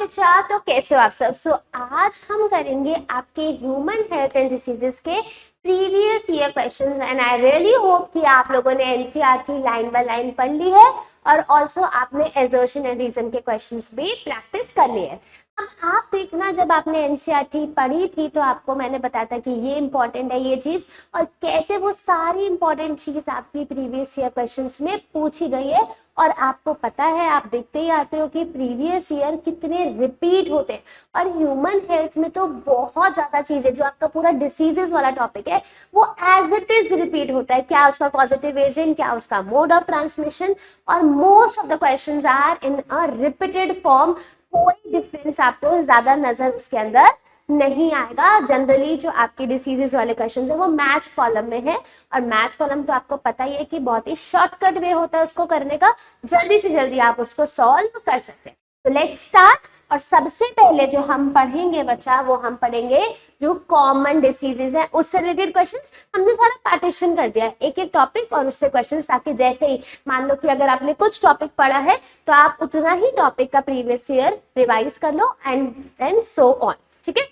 बच्चा, तो कैसे हो आप सब। आज हम करेंगे आपके ह्यूमन हेल्थ एंड डिसीजेस के previous year questions and I really hope कि आप लोगों ने एनसीईआरटी लाइन बाय लाइन पढ़ ली है और ऑल्सो आपने असर्शन एंड रीजन के क्वेश्चंस भी प्रैक्टिस कर लिए है। अब आप देखना, जब आपने एनसीईआरटी पढ़ी थी तो आपको मैंने बताया था कि ये इंपॉर्टेंट है ये चीज, और कैसे वो सारी इंपॉर्टेंट चीज आपकी प्रीवियस ईयर क्वेश्चंस में पूछी गई है। और आपको पता है, आप देखते ही आते हो कि प्रीवियस ईयर कितने रिपीट होते हैं, और ह्यूमन हेल्थ में तो बहुत ज्यादा चीजें, जो आपका पूरा डिसीजेस वाला टॉपिक है वो एज इट इज रिपीट होता है। क्या उसका पॉजिटिव एजेंट, क्या उसका मोड ऑफ ट्रांसमिशन, और most of the questions are in a repeated form. कोई डिफरेंस आपको ज्यादा नजर उसके अंदर नहीं आएगा। जनरली जो आपके डिसीजेस वाले क्वेश्चंस है वो मैच कॉलम में है, और मैच कॉलम तो आपको पता ही है कि बहुत ही शॉर्टकट वे होता है उसको करने का, जल्दी से जल्दी आप उसको सॉल्व कर सकते हैं। तो लेट्स स्टार्ट। और सबसे पहले जो हम पढ़ेंगे बच्चा, वो हम पढ़ेंगे जो कॉमन डिसीजेस है उससे रिलेटेड क्वेश्चंस। हमने सारा पार्टीशन कर दिया है, एक एक टॉपिक और उससे क्वेश्चंस, ताकि जैसे ही मान लो कि अगर आपने कुछ टॉपिक पढ़ा है तो आप उतना ही टॉपिक का प्रीवियस ईयर रिवाइज कर लो एंड देन सो ऑन। ठीक है,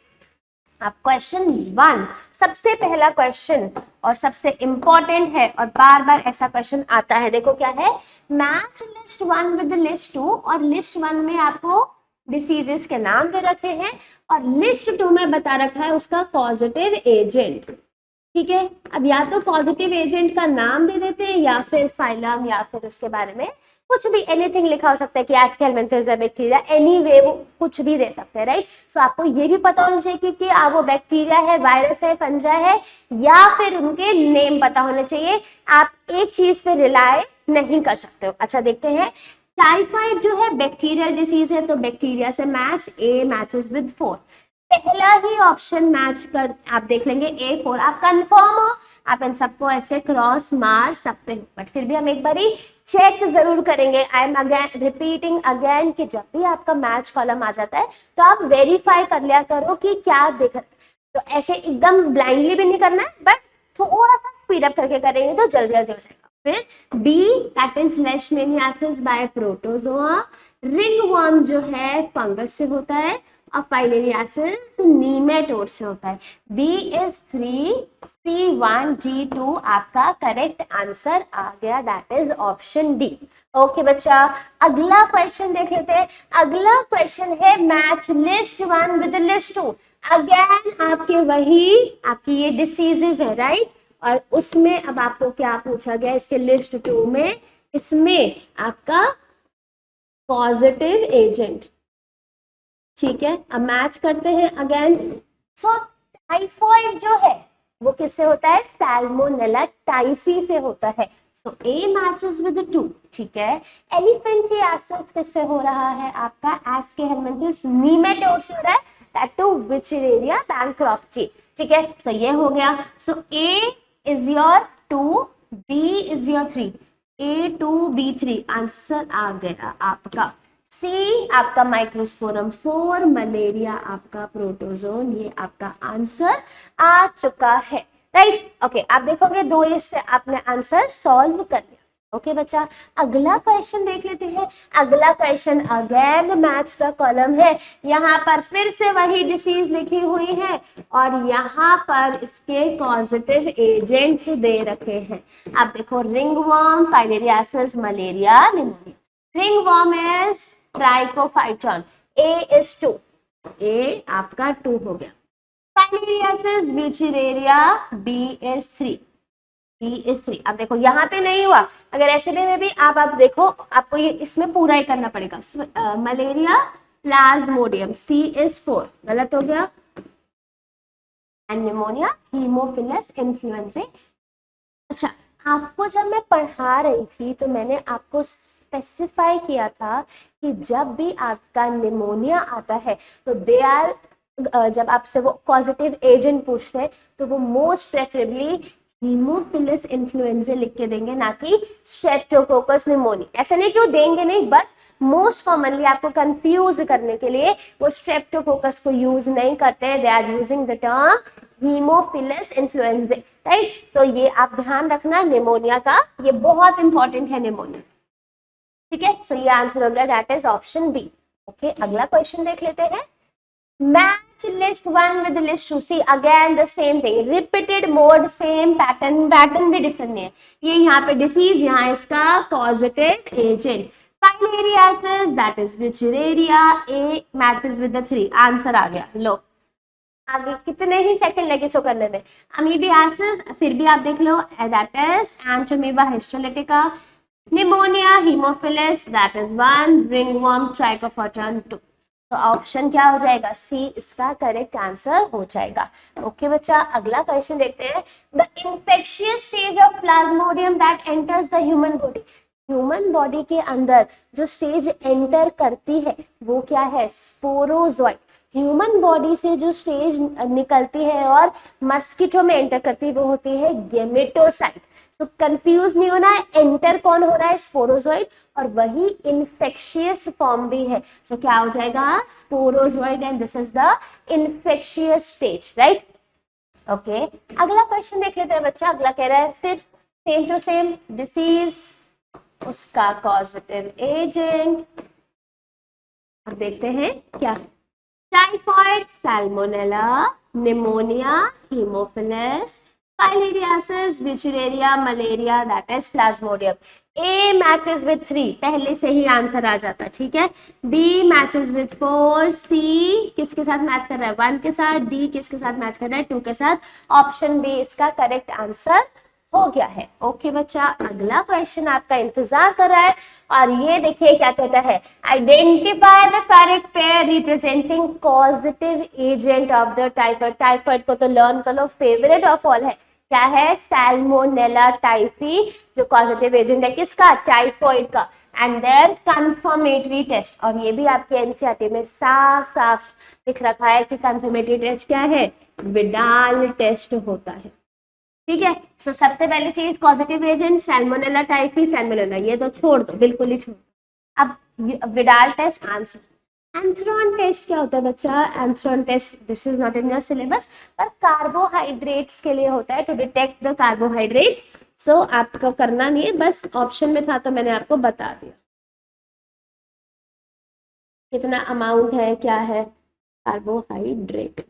अब क्वेश्चन 1, सबसे पहला क्वेश्चन और सबसे इंपॉर्टेंट है, और बार बार ऐसा क्वेश्चन आता है। देखो क्या है, मैच लिस्ट 1 विद लिस्ट 2, और लिस्ट 1 में आपको डिसीजेस के नाम दे रखे हैं और लिस्ट 2 में बता रखा है उसका कॉजेटिव एजेंट। ठीक है, अब या तो पॉजिटिव एजेंट का नाम दे देते हैं या फिर फाइलम, या फिर उसके बारे में कुछ भी एनीथिंग लिखा हो सकता है कि एस्केलमेंथस है, बैक्टीरिया, एनीवे वो कुछ भी दे सकते हैं, राइट। सो आपको ये भी पता होना चाहिए कि वो बैक्टीरिया है, वायरस है, फंजा है, या फिर उनके नेम पता होने चाहिए। आप एक चीज पे रिलाय नहीं कर सकते हो। अच्छा, देखते हैं। टाइफाइड जो है बैक्टीरियल डिसीज है, तो बैक्टीरिया से मैच, ए मैचेस विद 4। पहला ही ऑप्शन मैच कर, आप देख लेंगे A4। आप कंफर्म हो, आप इन सबको ऐसे क्रॉस मार सकते हो, बट फिर भी हम एक बारी चेक जरूर करेंगे। I am again repeating again कि जब भी आपका मैच कॉलम आ जाता है तो आप वेरीफाई कर लिया करो कि क्या दिख रहा है। तो ऐसे एकदम ब्लाइंडली भी नहीं करना है, बट थोड़ा सा स्पीड अप करके करेंगे तो जल्दी जल्दी हो जाएगा। फिर B, that is leishmaniasis by protozoa. Ringworm जो है फंगस से होता है, और फाइलेरियासिस नीमेटोड से होता है। B is 3, C 1, D 2 आपका करेक्ट आंसर आ गया, that is option D। Okay बच्चा, अगला क्वेश्चन देख लेते हैं। अगला क्वेश्चन है match list 1 with list 2। Again आपके वही आपकी ये डिसीजेस है, राइट। और उसमें अब आपको क्या पूछा गया इसके लिस्ट 2 में, इसमें आपका पॉजिटिव एजेंट। ठीक है, अब मैच करते हैं अगेन। सो टाइफॉइड जो है वो किससे होता है, सैल्मोनेला टाइफी से होता है। सो ए मैचेस विद 2। ठीक है, एलिफेंटियासिस किससे हो रहा है, आपका एस्केलमेंथस नीमेटोड से हो रहा है, दैट टू विचरेरिया बैंक्रॉफ्टी। ठीक है, सो ये हो गया। So A is your 2, B is your 3, A2B3 answer आ गया आपका। सी आपका माइक्रोस्पोरम 4, मलेरिया आपका प्रोटोजोन, ये आपका आंसर आ चुका है, राइट। ओके, आप देखोगे 2 इससे आपने आंसर सॉल्व कर लिया। ओके बच्चा, अगला क्वेश्चन देख लेते हैं। अगला क्वेश्चन अगेन मैच का कॉलम है, यहाँ पर फिर से वही डिसीज लिखी हुई है और यहाँ पर इसके पॉजिटिव एजेंट्स दे रखे हैं। आप देखो, ringworm, filariasis, malaria, pneumonia. Ringworm is trichophyton, A is 2, A आपका 2 हो गया। Filariasis, wuchereria, B is 3, B is 3। अब देखो यहाँ पे नहीं हुआ, अगर ऐसे में भी आप देखो, आपको ये इसमें पूरा ही करना पड़ेगा। मलेरिया, प्लाज्मोडियम, C is 4, गलत हो गया। And pneumonia, Haemophilus influenza. अच्छा, आपको जब मैं पढ़ा रही थी तो मैंने आपको स्पेसिफाई किया था कि जब भी आपका निमोनिया आता है तो दे आर, जब आपसे वो पॉजिटिव एजेंट पूछते हैं तो वो मोस्ट प्रेफरेबली हीमोफिलस इन्फ्लुएंजा लिख के देंगे, ना कि स्ट्रेप्टोकोकस निमोनिया। ऐसा नहीं कि वो देंगे नहीं, बट मोस्ट कॉमनली आपको कंफ्यूज करने के लिए वो स्ट्रेप्टोकोकस को यूज नहीं करते हैं, they are using the term haemophilus influenza, right. तो ये आप ध्यान रखना, निमोनिया का ये बहुत इंपॉर्टेंट है, निमोनिया। ठीक है, सो ये आंसर हो गया, that is option B. Okay अगला क्वेश्चन देख लेते हैं। Match list 1 with list 2, see again the same thing, repeated mode, same pattern, pattern भी डिफरेंट नहीं है। ये यहाँ पे डिसीज, यहाँ इसका causative agent, filariasis that is wuchereria, A matches with the 3, answer आ गया। लो आगे कितने ही सेकंड लगे सो करने में। अमीबियासिस फिर भी आप देख लो, that is entamoeba histolytica, pneumonia haemophilus that is 1, ringworm trichophyton 2। तो ऑप्शन क्या हो जाएगा, सी इसका करेक्ट आंसर हो जाएगा। ओके बच्चा अगला क्वेश्चन देखते हैं। The infectious stage of Plasmodium that enters the human body, human body के अंदर जो स्टेज एंटर करती है वो क्या है, स्पोरोजोइट। ह्यूमन बॉडी से जो स्टेज निकलती है और मस्किटो में एंटर करती है वो होती है गेमेटोसाइट। सो कंफ्यूज नहीं होना है, एंटर कौन हो रहा है, स्पोरोजोइट, और वही इन्फेक्शियस फॉर्म भी है। सो क्या हो जाएगा, sporozoite, and this is the infectious stage, right. Okay अगला क्वेश्चन देख लेते हैं बच्चा। अगला कह रहा है फिर सेम टू सेम डिसीज, उसका कॉजेटिव एजेंट। अब देखते हैं क्या, typhoid, salmonella, pneumonia, haemophilus, filariasis, wuchereria, malaria that is plasmodium. A matches with 3, पहले से ही आंसर आ जाता, ठीक है। बी मैचेस विद 4, सी किसके साथ मैच कर रहा है, 1 के साथ, डी किसके साथ मैच कर रहा है, 2 के साथ। ऑप्शन बी इसका करेक्ट आंसर हो गया है। ओके बच्चा अगला क्वेश्चन आपका इंतजार कर रहा है, और ये देखिए क्या कहता है, identify the correct pair representing positive agent of the typhoid. Typhoid को तो लर्न कर लो, फेवरेट ऑफ ऑल है, क्या है, सैल्मोनेला टाइफी, जो पॉजिटिव एजेंट है किसका, टाइफाइड का। एंड देयर कंफर्मेटरी टेस्ट, और ये भी आपके एनसीईआरटी में साफ साफ लिख रखा है कि कंफर्मेटरी टेस्ट क्या है, विडाल टेस्ट होता है, ठीक है। सो सबसे पहली चीज positive agent salmonella typhi, salmonella ये तो छोड़ दो, बिल्कुल ही छोड़ दो। अब Widal test answer. Anthrone test क्या होता है बच्चा, anthrone test this is not in your syllabus, पर कार्बोहाइड्रेट्स के लिए होता है, to detect the carbohydrates. So आपको करना नहीं है, बस ऑप्शन में था तो मैंने आपको बता दिया कितना अमाउंट है, क्या है कार्बोहाइड्रेट,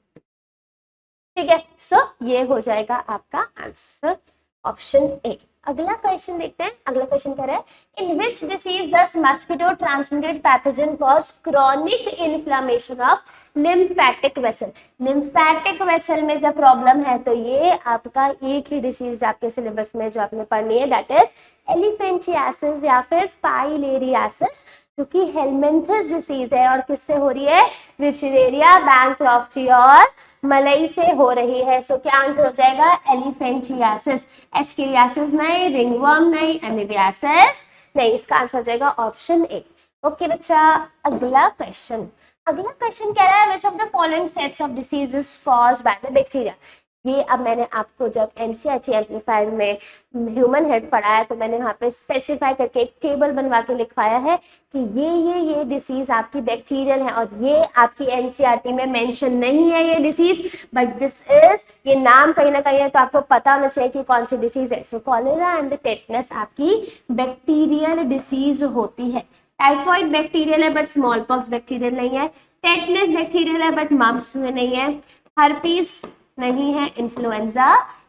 ठीक है। सो ये हो जाएगा आपका आंसर, ऑप्शन ए। अगला क्वेश्चन देखते हैं। अगला क्वेश्चन कह रहा है, इन विच डिसीज दस mosquito transmitted pathogen cause chronic inflammation of lymphatic vessel. Lymphatic vessel में जब प्रॉब्लम है तो ये आपका एक ही डिसीज आपके सिलेबस में जो आपने पढ़नी है, दैट इज एलिफेंटियासिस या फिर फाइलेरियासिस, क्योंकि हेलमिंथस डिसीज है और किससे हो रही है, विचुरेरिया, बैंक्रॉफ्टी और मलई से हो रही है। सो क्या आंसर हो जाएगा, एलिफेंटियासिस। एस्केरियासिस नहीं, रिंगवर्म नहीं, एमीबियासिस नहीं, इसका आंसर हो जाएगा ऑप्शन ए। ओके बच्चा अगला क्वेश्चन। अगला क्वेश्चन कह रहा है, which of the following sets of diseases caused by the bacteria. ये अब मैंने आपको जब एनसीईआरटी एम्पलीफायर में ह्यूमन हेल्थ पढ़ाया तो मैंने वहाँ पे स्पेसिफाई करके एक टेबल बनवा के लिखवाया है कि ये डिसीज आपकी बैक्टीरियल है, और ये आपकी एनसीईआरटी में मेंशन नहीं है ये डिसीज, बट दिस इज, ये नाम कहीं ना कहीं है तो आपको पता होना चाहिए कि कौन सी डिसीज है। सो कॉलेरा एंड द टेटनस आपकी बैक्टीरियल डिसीज होती है। टाइफॉइड बैक्टीरियल है बट स्मॉल पॉक्स बैक्टीरियल नहीं है, टेटनस बैक्टीरियल है बट मम्प्स नहीं है, हर्पीस नहीं है, इन्फ्लुएंजा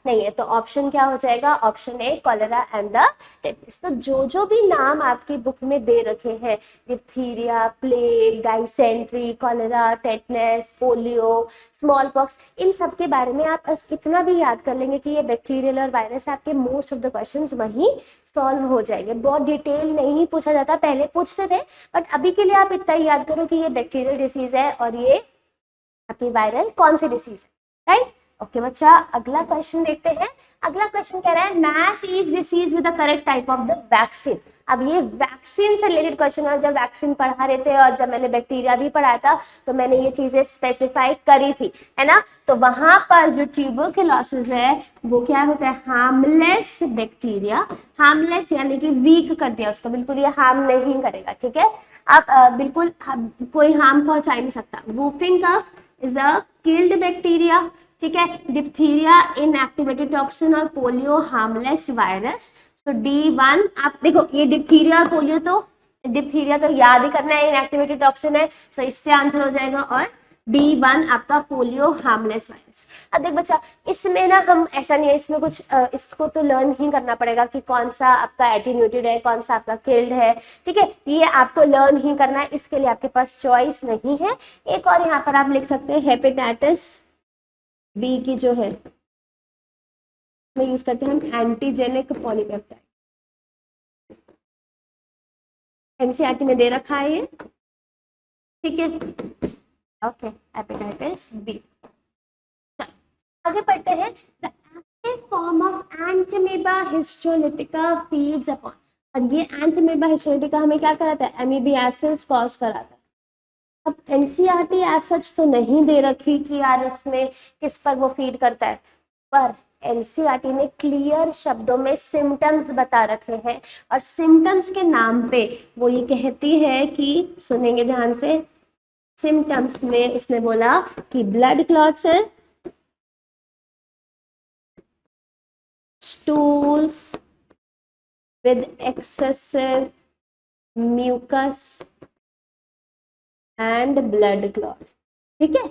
नहीं है। तो ऑप्शन क्या हो जाएगा, option A cholera and the tetanus. तो जो भी नाम आपकी बुक में दे रखे हैं, diphtheria, plague, dysentery, cholera, tetanus, polio, smallpox, इन सब के बारे में आप बस इतना भी याद कर लेंगे कि ये बैक्टीरियल और वायरस, आपके मोस्ट ऑफ द क्वेश्चंस वहीं सॉल्व हो जाएंगे। बहुत डिटेल नहीं पूछा जाता, पहले पूछते थे, बट अभी के लिए आप इतना ही याद करो कि ये बैक्टीरियल डिसीज है और ये आपकी वायरल कौन सी डिसीज है, राइट। ओके बच्चा अगला क्वेश्चन देखते हैं। अगला क्वेश्चन कह रहा है, match each disease with the correct type of the vaccine. अब ये वैक्सीन से रिलेटेड क्वेश्चन है, जब वैक्सीन पढ़ा रहे थे और जब मैंने बैक्टीरिया भी पढ़ाया था तो मैंने ये चीजें स्पेसिफाई करी थी, है ना। तो वहां पर जो ट्यूबरकुलोसिस है वो क्या होता है, हार्मलेस बैक्टीरिया। हार्मलेस यानी कि वीक कर दिया उसको, बिल्कुल ये हार्म नहीं करेगा, ठीक है। आप बिल्कुल कोई हार्म पहुंचा नहीं सकता। Whooping cough is a killed bacteria, ठीक है। डिप्थीरिया इनएक्टिवेटेड टॉक्सिन और पोलियो हार्मलेस वायरस। तो D1 आप देखो, ये डिप्थीरिया और पोलियो तो डिप्थीरिया तो याद ही करना है, इनएक्टिवेटेड टॉक्सिन है, सो इससे आंसर हो जाएगा। और D1 आपका पोलियो हार्मलेस वायरस। अब देख बच्चा, इसमें ना हम ऐसा नहीं है, इसमें कुछ इसको तो लर्न ही करना पड़ेगा कि कौन सा आपका एटीन्यूटेड है, कौन सा आपका किल्ड है, ठीक है, ये आपको लर्न ही करना है, इसके लिए आपके पास चॉइस नहीं है। एक और यहाँ पर आप लिख सकते हैं हेपेटाइटिस बी की जो है में यूज करते हैं हम एंटीजेनिक पॉलीपेप्टाइड, एनसीईआरटी में दे रखा है ये, ठीक है, ओके, हेपेटाइटिस बी। आगे पढ़ते हैं, the active form of entamoeba histolytica feeds upon, और ये एंटीमीबा हिस्टोलिटिका हमें क्या कराता है, एमीबियासिस कॉज कराता है। अब एनसीईआरटी एज सच तो नहीं दे रखी कि यार इसमें किस पर वो फीड करता है, पर एनसीईआरटी ने क्लियर शब्दों में सिम्टम्स बता रखे हैं, और सिम्टम्स के नाम पे वो ये कहती है कि, सुनेंगे ध्यान से, सिम्टम्स में उसने बोला कि ब्लड क्लॉट्स है, stools with excessive mucus and blood clots, ठीक है।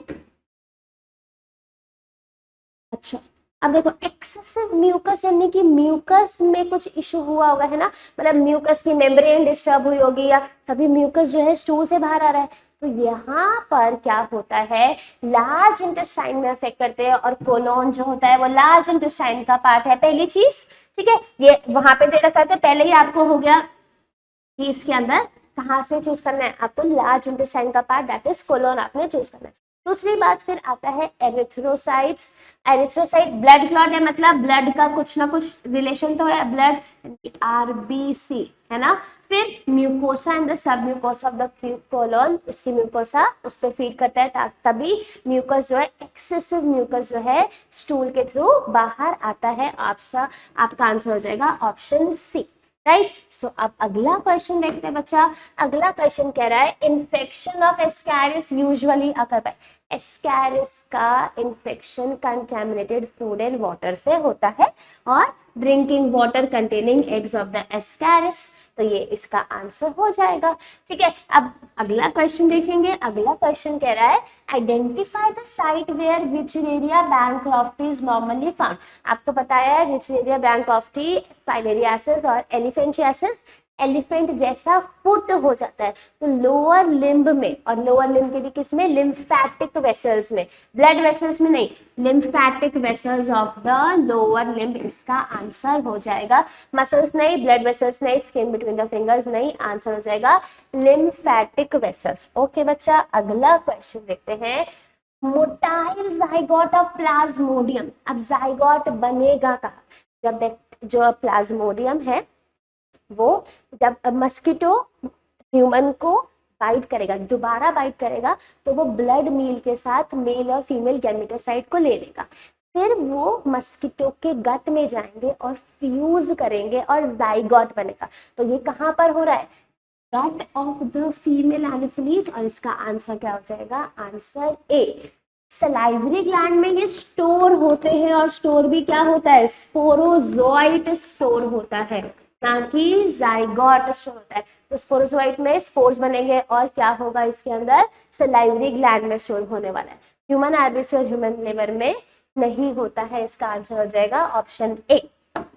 अच्छा, अब देखो एक्सेसिव म्यूकस यानी कि म्यूकस में कुछ इशू हुआ होगा, है ना, मतलब म्यूकस की मेम्ब्रेन डिस्टर्ब हुई होगी, या तभी म्यूकस जो है स्टूल से बाहर आ रहा है। तो यहाँ पर क्या होता है, लार्ज इंटेस्टाइन में अफेक्ट करते हैं, और कोलोन जो होता है वो लार्ज इंटेस्टाइन का पार्ट है, पहली चीज, ठीक है, ये वहां पे दे रखा था, पहले ही आपको हो गया कि इसके अंदर कहाँ से चूज करना है, आपको लार्ज इंटेस्टाइन का पार्ट दैट इज कोलोन आपने चूज करना है। दूसरी बात फिर आता है एरिथ्रोसाइट्स, एरिथ्रोसाइट ब्लड क्लॉट है, मतलब ब्लड का कुछ ना कुछ रिलेशन तो है, ब्लड आरबीसी, है ना। फिर mucosa and the sub mucosa of the colon, इसकी म्यूकोसा उस पर फीड करता है, तभी म्यूकस जो है, एक्सेसिव म्यूकस जो है स्टूल के थ्रू बाहर आता है। आपका आंसर हो जाएगा ऑप्शन सी, राइट। सो अब अगला क्वेश्चन देखते हैं बच्चा। अगला क्वेश्चन कह रहा है, infection of ascaris usually occur by, ascaris का infection contaminated food and water से होता है, और drinking water containing eggs of the ascaris, तो ये इसका आंसर हो जाएगा, ठीक है। अब अगला क्वेश्चन देखेंगे। अगला क्वेश्चन कह रहा है, identify the site where wuchereria bancrofti is normally found. आपको बताया है विचरेरिया बैंक्रॉफ्टी फाइलेरियासिस और एलिफेंटियासिस, एलिफेंट जैसा फुट हो जाता है तो लोअर लिम्ब में, और लोअर लिम्ब के भी किसमें, लिम्फेटिक वेसल्स में, ब्लड वेसल्स में नहीं, lymphatic vessels of the lower limb, इसका आंसर हो जाएगा। मसल्स नहीं, ब्लड वेसल्स नहीं, स्किन बिटवीन द फिंगर्स नहीं, आंसर हो जाएगा लिम्फेटिक वेसल्स। ओके बच्चा, अगला क्वेश्चन देखते हैं, मोटाइल जाइगोट ऑफ प्लाज्मोडियम। अब जाइगोट बनेगा कहाँ, जब जो प्लाज्मोडियम है वो जब मस्किटो ह्यूमन को बाइट करेगा, दोबारा बाइट करेगा, तो वो ब्लड मील के साथ मेल और फीमेल गैमेटोसाइट को ले लेगा, फिर वो मस्किटो के गट में जाएंगे और फ्यूज करेंगे और जाइगोट बनेगा। तो ये कहाँ पर हो रहा है, gut of the female anopheles, और इसका आंसर क्या हो जाएगा, आंसर ए। सलाइवरी ग्लैंड में ये स्टोर होते हैं, और स्टोर भी क्या होता है, स्पोरोजोइट स्टोर होता है, ना कि जाइगोट स्टोर होता है। तो स्पोरोजोइट में स्पोर्स बनेंगे, और क्या होगा इसके अंदर, सलाइवरी ग्लैंड में स्टोर होने वाला है। ह्यूमन आरबीसी और ह्यूमन लिवर में नहीं होता है, इसका आंसर हो जाएगा ऑप्शन ए।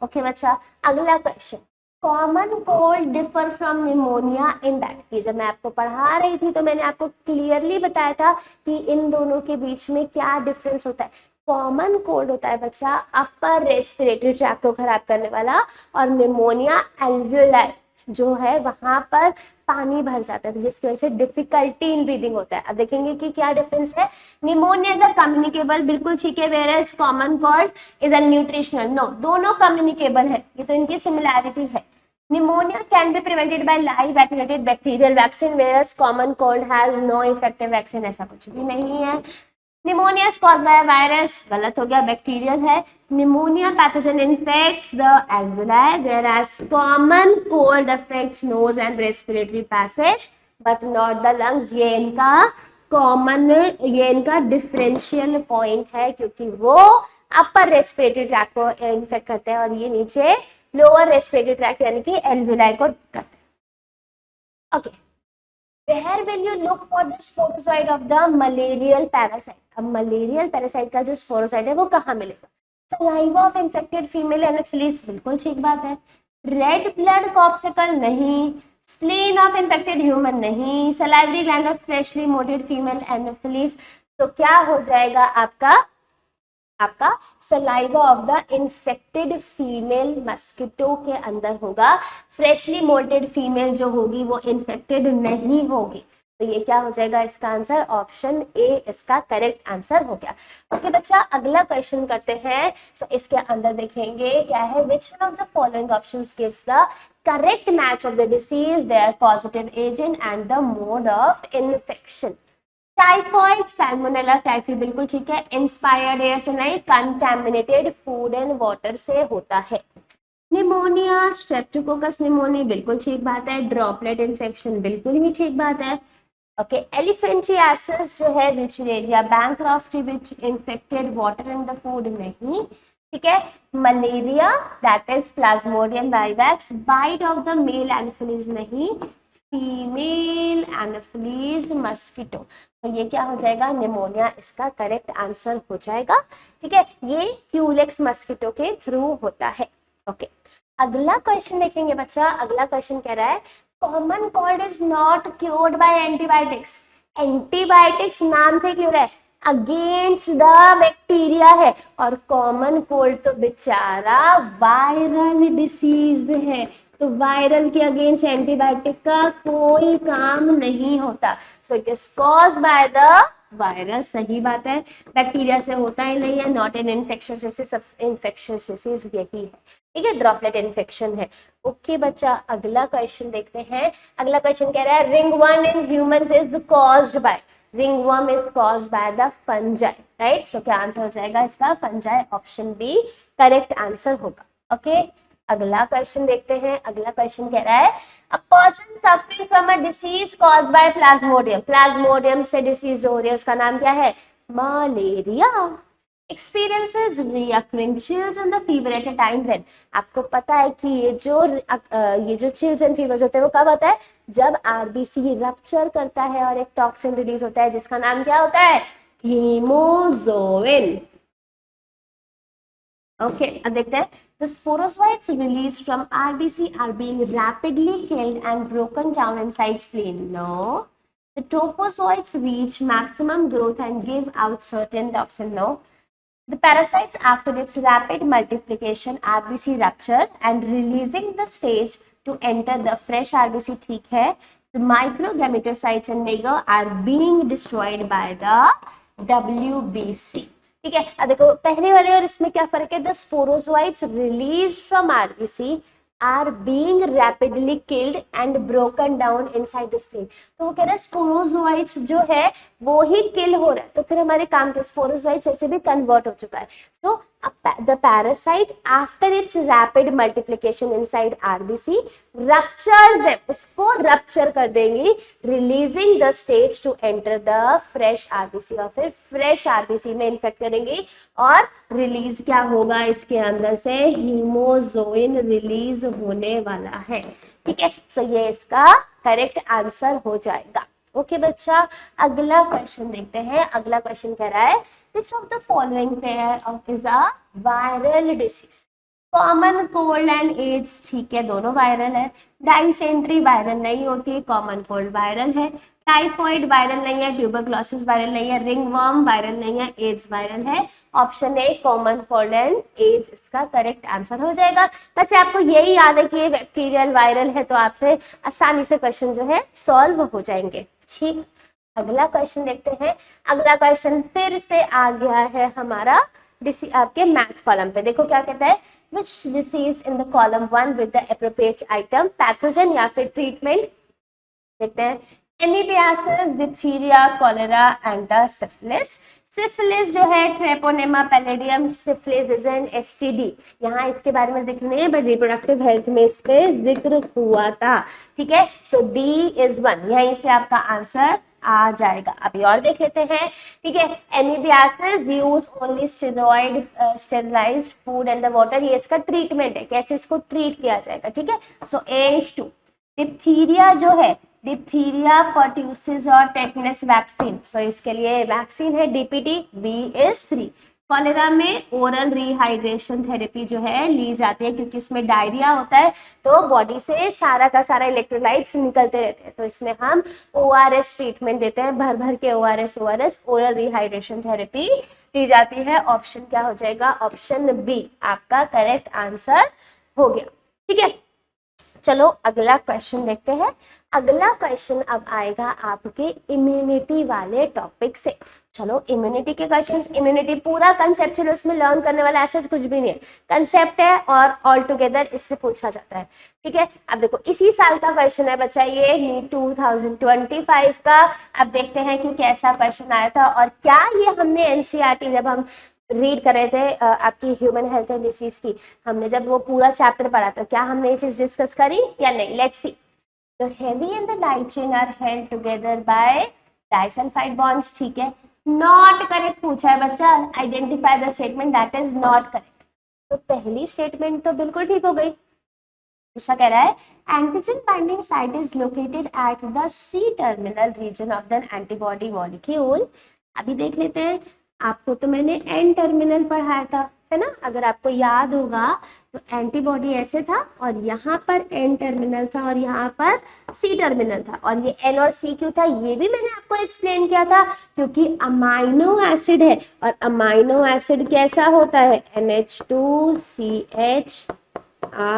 ओके बच्चा, अगला question, common cold differ from pneumonia in that, ये जब मैं आपको पढ़ा रही थी तो मैंने आपको क्लियरली बताया था कि इन दोनों के बीच में क्या डिफरेंस होता है। कॉमन कोल्ड होता है बच्चा अपर रेस्पिरेटरी ट्रैक्ट को खराब करने वाला, और निमोनिया एल्वियोलाई जो है वहां पर पानी भर जाता है, जिसकी वजह से डिफिकल्टी इन ब्रीदिंग होता है। अब देखेंगे कि क्या डिफरेंस है। निमोनिया इज अ कम्युनिकेबल, बिल्कुल ठीक है, whereas common cold is a nutritional, no, दोनों कम्युनिकेबल है, ये तो इनकी सिमिलैरिटी है। Pneumonia can be prevented by live attenuated bacterial vaccine, whereas common cold has no effective vaccine, ऐसा कुछ भी नहीं है। Pneumonia is caused by a virus, गलत हो गया, बैक्टीरियल है। Pneumonia pathogen infects the alveoli, whereas common cold affects nose and respiratory passage, but not the lungs. ये इनका डिफरेंशियल पॉइंट है, क्योंकि वो अपर रेस्पिरेटरी ट्रैक्ट को इन्फेक्ट करते हैं, और ये नीचे लोअर रेस्पिरेटरी ट्रैक्ट यानी कि एल्वियोलाई को करते हैं। Okay, where will you look for the sporozoite of the malarial parasite? अब मलेरियल पैरासाइट का जो स्पोरोसाइट है वो कहाँ मिलेगा? Saliva of infected female anopheles, बिल्कुल ठीक बात है। रेड ब्लड कॉर्पसिकल नहीं, स्प्लीन ऑफ इन्फेक्टेड ह्यूमन नहीं, salivary gland of freshly moulted female anopheles, तो क्या हो जाएगा आपका saliva of the infected female mosquito के अंदर होगा। फ्रेशली मोल्टेड फीमेल जो होगी वो इन्फेक्टेड नहीं होगी, तो ये क्या हो जाएगा इसका आंसर? ऑप्शन ए इसका करेक्ट आंसर हो गया। ओके बच्चा, अगला क्वेश्चन करते हैं। तो इसके अंदर देखेंगे क्या है, which one of the following options gives the correct match of the disease, their causative agent and the mode of infection. Typhoid, salmonella typhi, बिल्कुल ठीक है। इंस्पायर्ड एयर से नहीं, कंटैमिनेटेड फूड एंड वाटर से होता है। निमोनिया, स्ट्रेप्टोकोकस निमोनिया, बिल्कुल ठीक बात है। ड्रॉपलेट इन्फेक्शन, बिल्कुल ही ठीक बात है। ओके, एलिफेंटियासिस जो है wuchereria, bancrofti which infected water and the food, नहीं ठीक है। Malaria that is plasmodium vivax, bite of the male anopheles, नहीं। फीमेल एनाफिलीज मस्किटो, तो ये क्या हो जाएगा? निमोनिया इसका करेक्ट आंसर हो जाएगा। ठीक है, ये क्यूलेक्स मस्किटो के थ्रू होता है। ओके, अगला क्वेश्चन देखेंगे बच्चा। अगला क्वेश्चन कह रहा है common cold is not cured by antibiotics. Antibiotics नाम से क्योर है, अगेंस्ट द बैक्टीरिया है, और कॉमन कोल्ड तो बेचारा वायरल डिसीज है, तो वायरल के अगेंस्ट एंटीबायोटिक का कोई काम नहीं होता। सो it is caused by the virus, सही बात है। बैक्टीरिया से होता ही नहीं है, not an infection disease, infectious disease यही है, ठीक है, ड्रॉपलेट इन्फेक्शन है। ओके बच्चा, अगला क्वेश्चन देखते हैं। अगला क्वेश्चन कह रहा है ringworm in humans is caused by, ringworm is caused by the fungi, right. So क्या आंसर हो जाएगा इसका? Fungi, option B correct answer होगा। ओके, अगला क्वेश्चन देखते हैं। अगला क्वेश्चन कह रहा है a person suffering from a disease caused by plasmodium, plasmodium से डिसीज हो रही है, उसका नाम क्या है? Malaria. Experiences recurring chills and the fever at a time when, आपको पता है कि ये जो चिल्स एंड फीवर्स होते हैं वो कब आता है? जब आरबीसी रप्चर करता है और एक टॉक्सिन रिलीज होता है जिसका नाम क्या होता है? हीमोजोइन। ओके, अब देखते हैं। The sporozoites released from RBC are being rapidly killed and broken down inside spleen. No. The trophozoites reach maximum growth and give out certain toxin. No. The parasites, after its rapid multiplication, RBC rupture and releasing the stage to enter the fresh RBC. ठीक है. The microgametocytes and mega are being destroyed by the WBC. ठीक है, अब देखो पहले वाले और इसमें क्या फर्क है? The sporozoites release from RBC are being rapidly killed and broken down inside the spleen. तो वो कह रहा है स्पोरोजोइट्स जो है वो ही किल हो रहा है, तो फिर हमारे काम के स्पोरोजोइट्स ऐसे भी कन्वर्ट हो चुका है। So the parasite after its rapid multiplication inside RBC ruptures them, उसको रप्चर कर देंगी, releasing the stage to enter the fresh RBC, और फिर फ्रेश आरबीसी में इन्फेक्ट करेंगी और रिलीज क्या होगा इसके अंदर से? हीमोजोइन रिलीज होने वाला है। ठीक है, सो ये इसका करेक्ट आंसर हो जाएगा। ओके बच्चा, अगला क्वेश्चन देखते हैं। अगला क्वेश्चन कह रहा है which of the following pair of is a viral disease? Common cold and AIDS, ठीक है, दोनों वायरल है। डाइसेंट्री वायरल नहीं होती, कॉमन कोल्ड वायरल है। टाइफॉइड वायरल नहीं है, ट्यूबरक्लोसिस वायरल नहीं है, रिंगवर्म वायरल नहीं है, एड्स वायरल है। Option A common cold and AIDS इसका करेक्ट आंसर हो जाएगा। वैसे आपको यही याद है कि ये बैक्टीरियल वायरल है, तो आपसे आसानी से क्वेश्चन जो है सॉल्व हो जाएंगे। ठीक, अगला क्वेश्चन देखते हैं। अगला क्वेश्चन फिर से आ गया है हमारा आपके मैथ कॉलम पे। देखो क्या कहता है, which disease in the column 1 with the appropriate item, pathogen या फिर treatment? देखते हैं, amoebiasis, diphtheria, cholera and the syphilis. Syphilis जो है Treponema palladium, syphilis is an STD. यहाँ इसके बारे में जिक्र नहीं है, बट रिप्रोडक्टिव हेल्थ में इस पे जिक्र हुआ था। ठीक है, सो डी इज 1, यहीं से आपका आंसर आ जाएगा। अभी और देख लेते हैं। ठीक है, amoebiasis use only steroid sterilised food and the water, ये इसका ट्रीटमेंट है, कैसे इसको ट्रीट किया जाएगा। ठीक है, सो ए इज 2। डिप्थीरिया जो है डिप्थीरिया, पर्ट्यूसिस और टेटनस वैक्सीन। सो इसके लिए वैक्सीन है डीपीटी, बी इज 3। कॉलेरा में ओरल रिहाइड्रेशन थेरेपी जो है ली जाती है, क्योंकि इसमें डायरिया होता है तो बॉडी से सारा का सारा इलेक्ट्रोलाइट्स निकलते रहते हैं, तो इसमें हम ओआरएस ट्रीटमेंट देते हैं, भर भर के ओआरएस ओरल रिहाइड्रेशन थेरेपी दी जाती है। ऑप्शन क्या हो जाएगा? ऑप्शन बी आपका करेक्ट आंसर हो गया। ठीक है, चलो अगला क्वेश्चन देखते हैं। अगला क्वेश्चन अब आएगा आपके इम्यूनिटी वाले टॉपिक से। चलो इम्यूनिटी के क्वेश्चंस, इम्यूनिटी पूरा कंसेप्चुअल, उसमें लर्न करने वाला ऐसा कुछ भी नहीं है, कंसेप्ट है और ऑल टुगेदर इससे पूछा जाता है। ठीक है, अब देखो इसी साल का क्वेश्चन है बच्चा, ये नीट 2025 का। अब देखते हैं कि कैसा क्वेश्चन आया था और क्या ये हमने एनसीईआरटी जब हम रीड कर रहे थे आपकी ह्यूमन हेल्थ एंड डिसीज की, हमने जब वो पूरा चैप्टर पढ़ा तो क्या हमने ये चीज डिस्कस करी या नहीं? Let's see. The heavy and the light chain are held together by disulphide bonds. ठीक है, नॉट करेक्ट पूछा है बच्चा, identify the statement that is not correct. तो पहली स्टेटमेंट तो बिल्कुल ठीक हो गई। दूसरा कह रहा है antigen binding site is located at the C terminal region of the antibody molecule. अभी देख लेते हैं, आपको तो मैंने एन टर्मिनल पढ़ाया था, है ना? अगर आपको याद होगा तो एंटीबॉडी ऐसे था और यहाँ पर एन टर्मिनल था और यहाँ पर सी टर्मिनल था, और ये एन और सी क्यों था ये भी मैंने आपको एक्सप्लेन किया था, क्योंकि अमाइनो एसिड है और अमाइनो एसिड कैसा होता है? NH2CH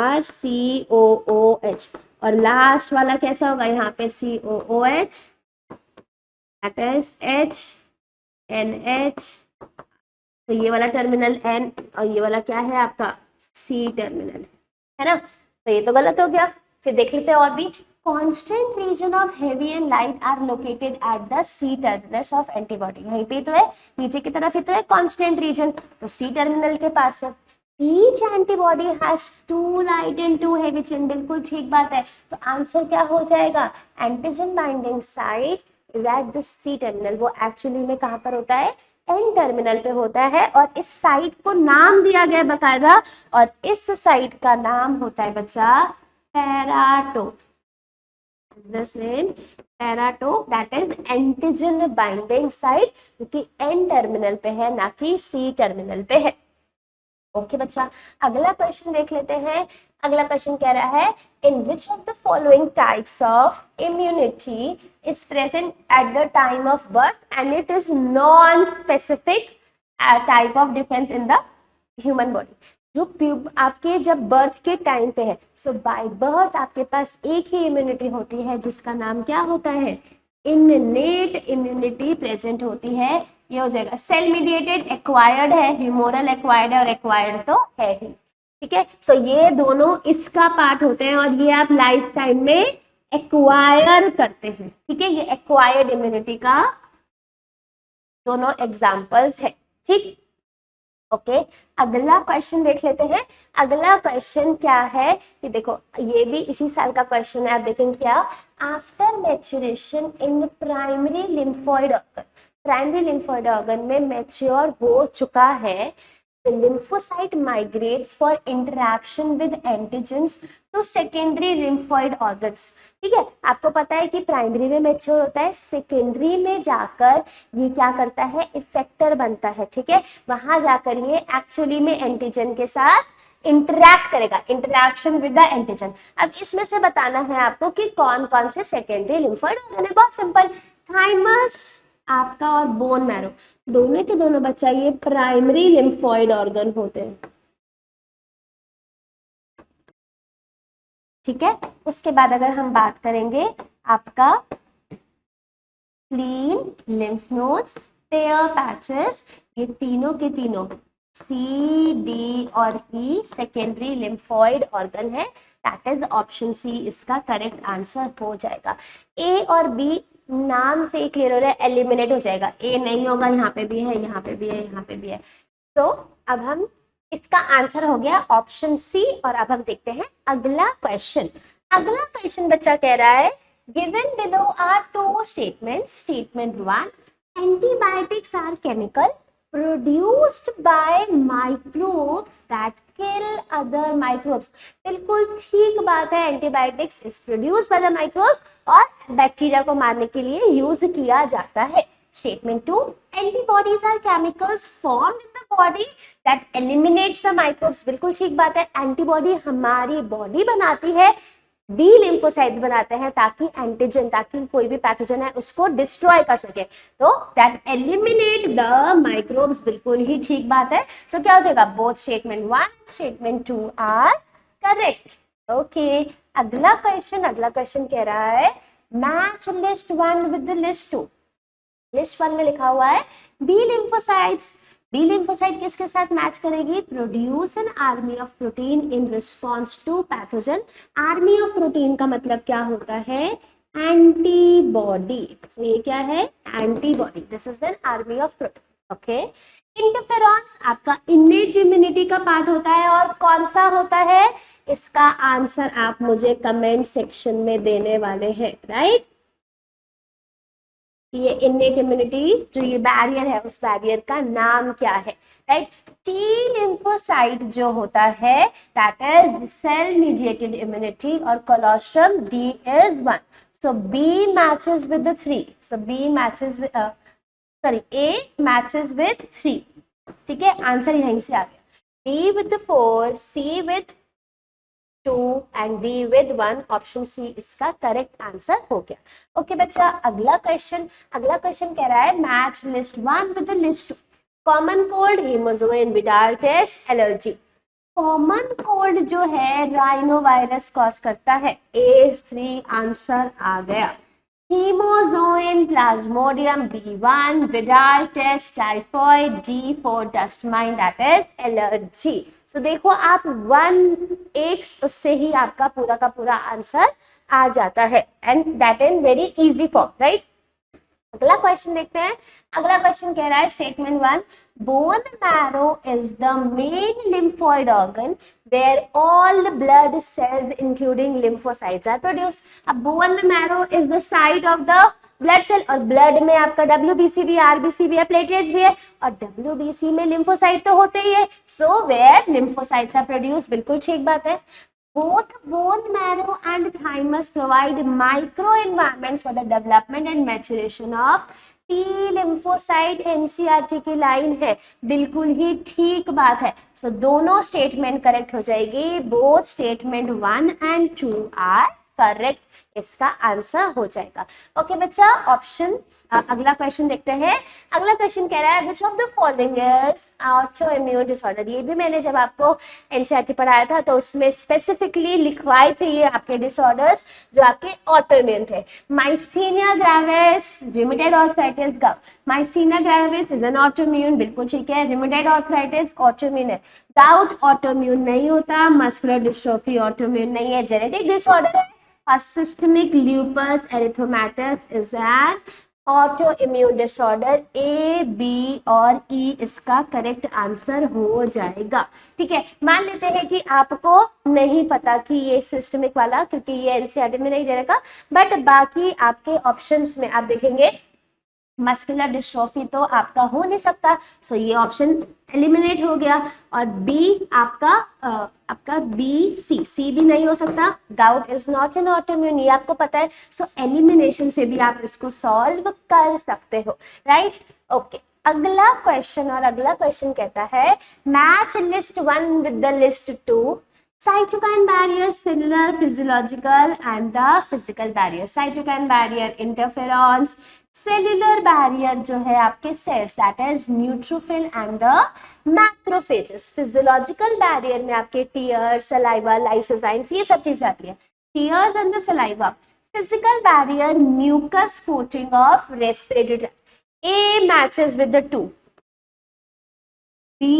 RCOOH, और लास्ट वाला कैसा होगा? यहाँ पे COOH, दैट इज HNH। तो ये वाला टर्मिनल N और ये वाला क्या है आपका? C टर्मिनल है ना? तो ये तो गलत हो गया। फिर देख लेते हैं और भी। Constant region of heavy and light are located at the C terminus of antibody. यहीं पे तो है, नीचे की तरफ ही तो है कांस्टेंट रीजन, तो C टर्मिनल के पास है। Each antibody has 2 light and 2 heavy chain। बिल्कुल ठीक बात है, तो आंसर क्या हो जाएगा? Antigen binding site is eight the C terminal. वो एक्चुअली में कहाँ पर होता है? एन टर्मिनल पे होता है, और इस साइट को नाम दिया गया है बकायदा, और इस साइट का नाम होता है बच्चा paratope. Name paratope, that is antigen binding site, क्योंकि एन टर्मिनल पे है ना कि सी टर्मिनल पे है। ओके बच्चा, अगला क्वेश्चन देख लेते हैं। अगला क्वेश्चन कह रहा है in which of the following types of immunity is present at the time of birth and it is non specific type of defence in the human body. जो आपके जब बर्थ के टाइम पे है, सो बाय बर्थ आपके पास एक ही immunity होती है जिसका नाम क्या होता है? इननेट इम्यूनिटी प्रेजेंट होती है। ये हो जाएगा सेल मीडिएटेड, एक्वायर्ड है, ह्यूमोरल एक्वायर्ड है, और एक्वायर्ड तो है ही। ठीक है, सो ये दोनों इसका पार्ट होते हैं और ये आप लाइफ टाइम में एक्वायर करते हैं। ठीक है, ये एक्वायर्ड इम्यूनिटी का दोनों एग्जांपल्स है। ठीक, ओके, अगला क्वेश्चन देख लेते हैं। अगला क्वेश्चन क्या है कि देखो ये भी इसी साल का क्वेश्चन है। आप देखेंगे क्या? After maturation in primary lymphoid organ, primary lymphoid organ में मैच्योर हो चुका है, the lymphocyte migrates for interaction with antigens to secondary lymphoid organs। ठीक है, आपको पता है कि प्राइमरी में मैच्योर होता है, सेकेंडरी में जाकर ये क्या करता है? इफेक्टर बनता है। ठीक है, वहां जाकर ये एक्चुअली में एंटीजन के साथ इंटरैक्ट करेगा, इंटरैक्शन विद द एंटीजन। अब इसमें से बताना है आपको कि कौन कौन से सेकेंडरी लिम्फोइड ऑर्गन है। बहुत सिंपल, थाइमस आपका और बोन मैरो, दोनों के दोनों बच्चा ये प्राइमरी लिम्फोइड ऑर्गन होते हैं। ठीक है, उसके बाद अगर हम बात करेंगे आपका स्प्लीन, लिम्फ नोड्स, टेयर पैचेस, ये तीनों के तीनों सी, डी और ई सेकेंडरी लिम्फोइड ऑर्गन है। दैट इज ऑप्शन सी इसका करेक्ट आंसर हो जाएगा। ए और बी नाम से ही क्लियर हो रहा है, एलिमिनेट हो जाएगा। ए नहीं होगा, यहाँ पे भी है, यहाँ पे भी है, यहाँ पे भी है। तो अब हम इसका आंसर हो गया ऑप्शन सी। और अब हम देखते हैं अगला क्वेश्चन। अगला क्वेश्चन बच्चा कह रहा है given below are two statements. Statement 1, antibiotics are chemical produced by microbes that kill other microbes. बिल्कुल ठीक बात है, antibiotics is produced by the microbes और बैक्टीरिया को मारने के लिए यूज किया जाता है। Statement 2, antibodies are chemicals formed in the body that eliminates the microbes। बिल्कुल ठीक बात है, एंटीबॉडी हमारी बॉडी बनाती है, बी लिम्फोसाइट्स बनाते हैं ताकि एंटीजन, ताकि कोई भी पैथोजन है उसको डिस्ट्रॉय कर सके, तो दैट एलिमिनेट द माइक्रोब्स। बिल्कुल ही ठीक बात है। सो क्या हो जाएगा, both statement 1 statement 2 are correct. Okay, अगला क्वेश्चन कह रहा है match list 1 with the list 2। List 1 में लिखा हुआ है बी लिम्फोसाइट्स। बी लिम्फोसाइट किसके साथ मैच करेगी, produce an army of protein in response to pathogen. Army of protein का मतलब क्या होता है, एंटीबॉडी। तो ये क्या है, antibody, this is an army of protein. Okay, interferons आपका इनेट इम्यूनिटी का पार्ट होता है और कौन सा होता है, इसका आंसर आप मुझे कमेंट सेक्शन में देने वाले हैं, राइट। ये इनेट इम्यूनिटी जो ये बैरियर है, उस बैरियर का नाम क्या है, राइट। टी लिम्फोसाइट जो होता है that is cell mediated immunity और colostrum D is 1। So B matches with the 3, so B matches with sorry A matches with 3, ठीक है, आंसर यहीं से आ गया। B with 4, C with 2 and D with 1, option C इसका correct answer हो गया। ओके बच्चा, अगला क्वेश्चन कह रहा है match list 1 with the list 2। Common cold, haemozoin, Widal test, allergy. Common cold जो है राइनो वायरस कॉज करता है, A3 आंसर आ गया। Haemozoin, plasmodium, B1, Widal test, typhoid, D4 dust mine, that is allergy. तो देखो आप 1 उससे ही आपका पूरा का पूरा आंसर आ जाता है, and that in very easy form, right. अगला क्वेश्चन देखते हैं। अगला क्वेश्चन कह रहा है statement 1, bone marrow is the main lymphoid organ where all the blood cells including lymphocytes are produced। अब bone marrow is the site of the blood cell, और blood में आपका WBC भी है, RBC भी है, प्लेटलेट्स भी है, और WBC में लिम्फोसाइट तो होते ही है, so where lymphocytes are produce. बिल्कुल ठीक बात है। Both bone marrow and thymus provide micro environments for the development and maturation of T lymphocyte। NCERT की लाइन है, बिल्कुल ही ठीक बात है। सो दोनों स्टेटमेंट करेक्ट हो जाएगी, both statement 1 and 2 are correct, इसका आंसर हो जाएगा। ओके बच्चा, ऑप्शन अगला क्वेश्चन देखते हैं। अगला क्वेश्चन कह रहा है which of the following is auto immune disorder. ये भी मैंने जब आपको एनसीईआरटी पढ़ाया था तो उसमें स्पेसिफिकली लिखवाए थे ये आपके डिसऑर्डर्स जो आपके ऑटो इम्यून थे। Myasthenia gravis, rheumatoid arthritis, gout. Myasthenia gravis is an auto immune, बिल्कुल ठीक है। रूमेटॉइड आर्थराइटिस ऑटो इम्यून है, गाउट ऑटो इम्यून नहीं होता, मस्कुलर डिस्ट्रोफी ऑटो इम्यून नहीं है, जेनेटिक डिसऑर्डर है। Systemic lupus erythematosus is an autoimmune disorder। A, B और E इसका करेक्ट आंसर हो जाएगा। ठीक है, मान लेते हैं कि आपको नहीं पता कि ये सिस्टमिक वाला, क्योंकि ये एनसीईआरटी में नहीं दे रखा, बट बाकी आपके ऑप्शंस में आप देखेंगे मस्कुलर डिस्ट्रोफी तो आपका हो नहीं सकता, सो ये ऑप्शन एलिमिनेट हो गया। और बी आपका बी, सी भी नहीं हो सकता। Gout is not an autoimmune, ये आपको पता है, सो एलिमिनेशन से भी आप इसको सॉल्व कर सकते हो, राइट। ओके, अगला क्वेश्चन कहता है match list 1 with the list 2। cytokine barrier, cellular, physiological and the physical barrier। cytokine barrier interferons, cellular barrier जो है आपके cells that is neutrophil and the macrophages। physiological barrier में आपके tears, saliva, lysozymes ये सब चीजें आती है, tears and the saliva। physical barrier mucus coating of respiratory tract। A matches with the 2, B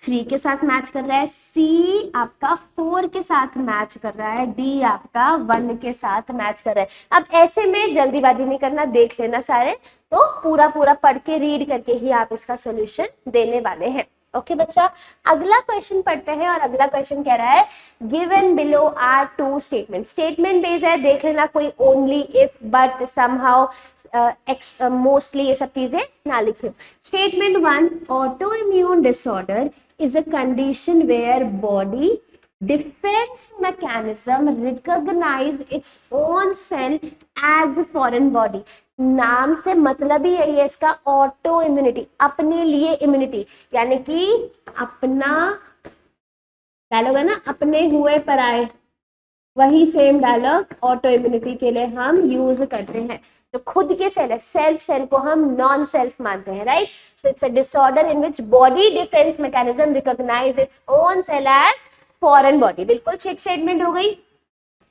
3 के साथ मैच कर रहा है, सी आपका 4 के साथ मैच कर रहा है, डी आपका 1 के साथ मैच कर रहा है। अब ऐसे में जल्दीबाजी नहीं करना, देख लेना सारे, तो पूरा पढ़ के रीड करके ही आप इसका सॉल्यूशन देने वाले हैं। ओके बच्चा, अगला क्वेश्चन पढ़ते हैं और अगला क्वेश्चन कह रहा है given below are two statement. Statement based है, देख लेना कोई only, if, but, somehow, mostly, ये सब चीजें ना लिखियो। Statement 1, auto immune disorder is a condition where body defense mechanism recognize its own cell as a foreign body। नाम से मतलब ही यही है इसका, ऑटो इम्यूनिटी, अपने लिए इम्यूनिटी, यानी कि अपना डायलॉग है ना, अपने हुए पर आए, वही सेम डायलॉग ऑटो इम्यूनिटी के लिए हम यूज करते हैं। तो खुद के सेल है, सेल्फ सेल को हम नॉन सेल्फ मानते हैं, right. So it's a disorder in which body defence mechanism recognise its own cell as foreign body. बिल्कुल ठीक स्टेटमेंट हो गई।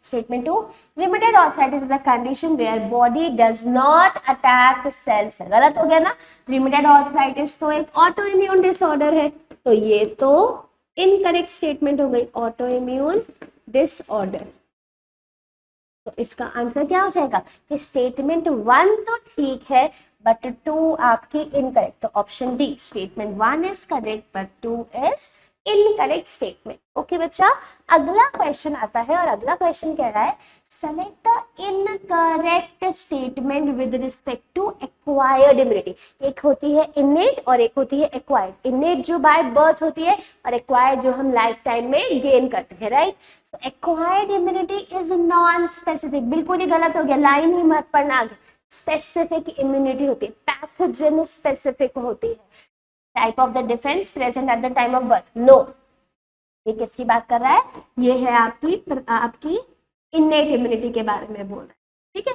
Statement 2, rheumatoid arthritis is a condition where body does not attack cell cell। गलत हो गया ना, rheumatoid arthritis तो एक ऑटो इम्यून डिसऑर्डर है, तो ये तो इनकरेक्ट स्टेटमेंट हो गई, ऑटो इम्यून डिसऑर्डर। तो इसका आंसर क्या हो जाएगा कि स्टेटमेंट 1 तो ठीक है बट 2 आपकी इनकरेक्ट। तो option D, statement 1 is correct but 2 is incorrect statement. Okay बच्चा, अगला क्वेश्चन आता है और अगला क्वेश्चन कह रहा है select the incorrect statement with respect to acquired immunity. एक होती है इनेट और एक होती है एक्वायर्ड। इनेट जो बाय बर्थ होती है और एक्वायर्ड जो हम लाइफ टाइम में गेन करते हैं, right. So acquired immunity is non specific, बिल्कुल ही गलत हो गया, लाइन ही मत पढ़ना आगे। स्पेसिफिक इम्यूनिटी होती है, पैथोजन स्पेसिफिक होती है। Type of the defence present at the time of birth, no. ये किसकी बात कर रहा है, ये है आपकी इनेट इम्यूनिटी के बारे में बोल रहा है, ठीक है।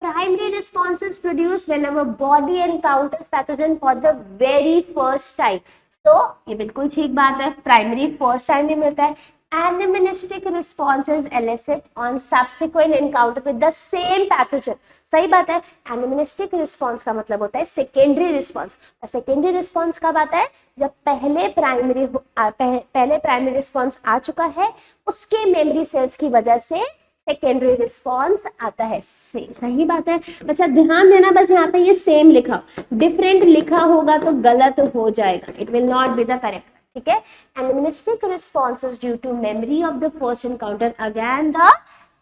Primary responses produce whenever body encounters pathogen for the very first time. तो ये बिल्कुल ठीक बात है, प्राइमरी फर्स्ट टाइम भी मिलता है। Anamnestic responses elicit on subsequent encounter with the same pathogen। सही बात है, एनामिनेस्टिक रिस्पॉन्स का मतलब होता है सेकेंडरी रिस्पॉन्स। सेकेंडरी रिस्पॉन्स कब आता है, जब पहले प्राइमरी रिस्पॉन्स आ चुका है, उसके मेमोरी सेल्स की वजह से सेकेंडरी रिस्पॉन्स आता है। सही बात है बच्चा, ध्यान देना, बस यहाँ पे ये सेम लिखा, डिफरेंट लिखा होगा तो गलत हो जाएगा, it will not be the correct, ठीक है। Anamnestic responses due to memory of the first encounter, again the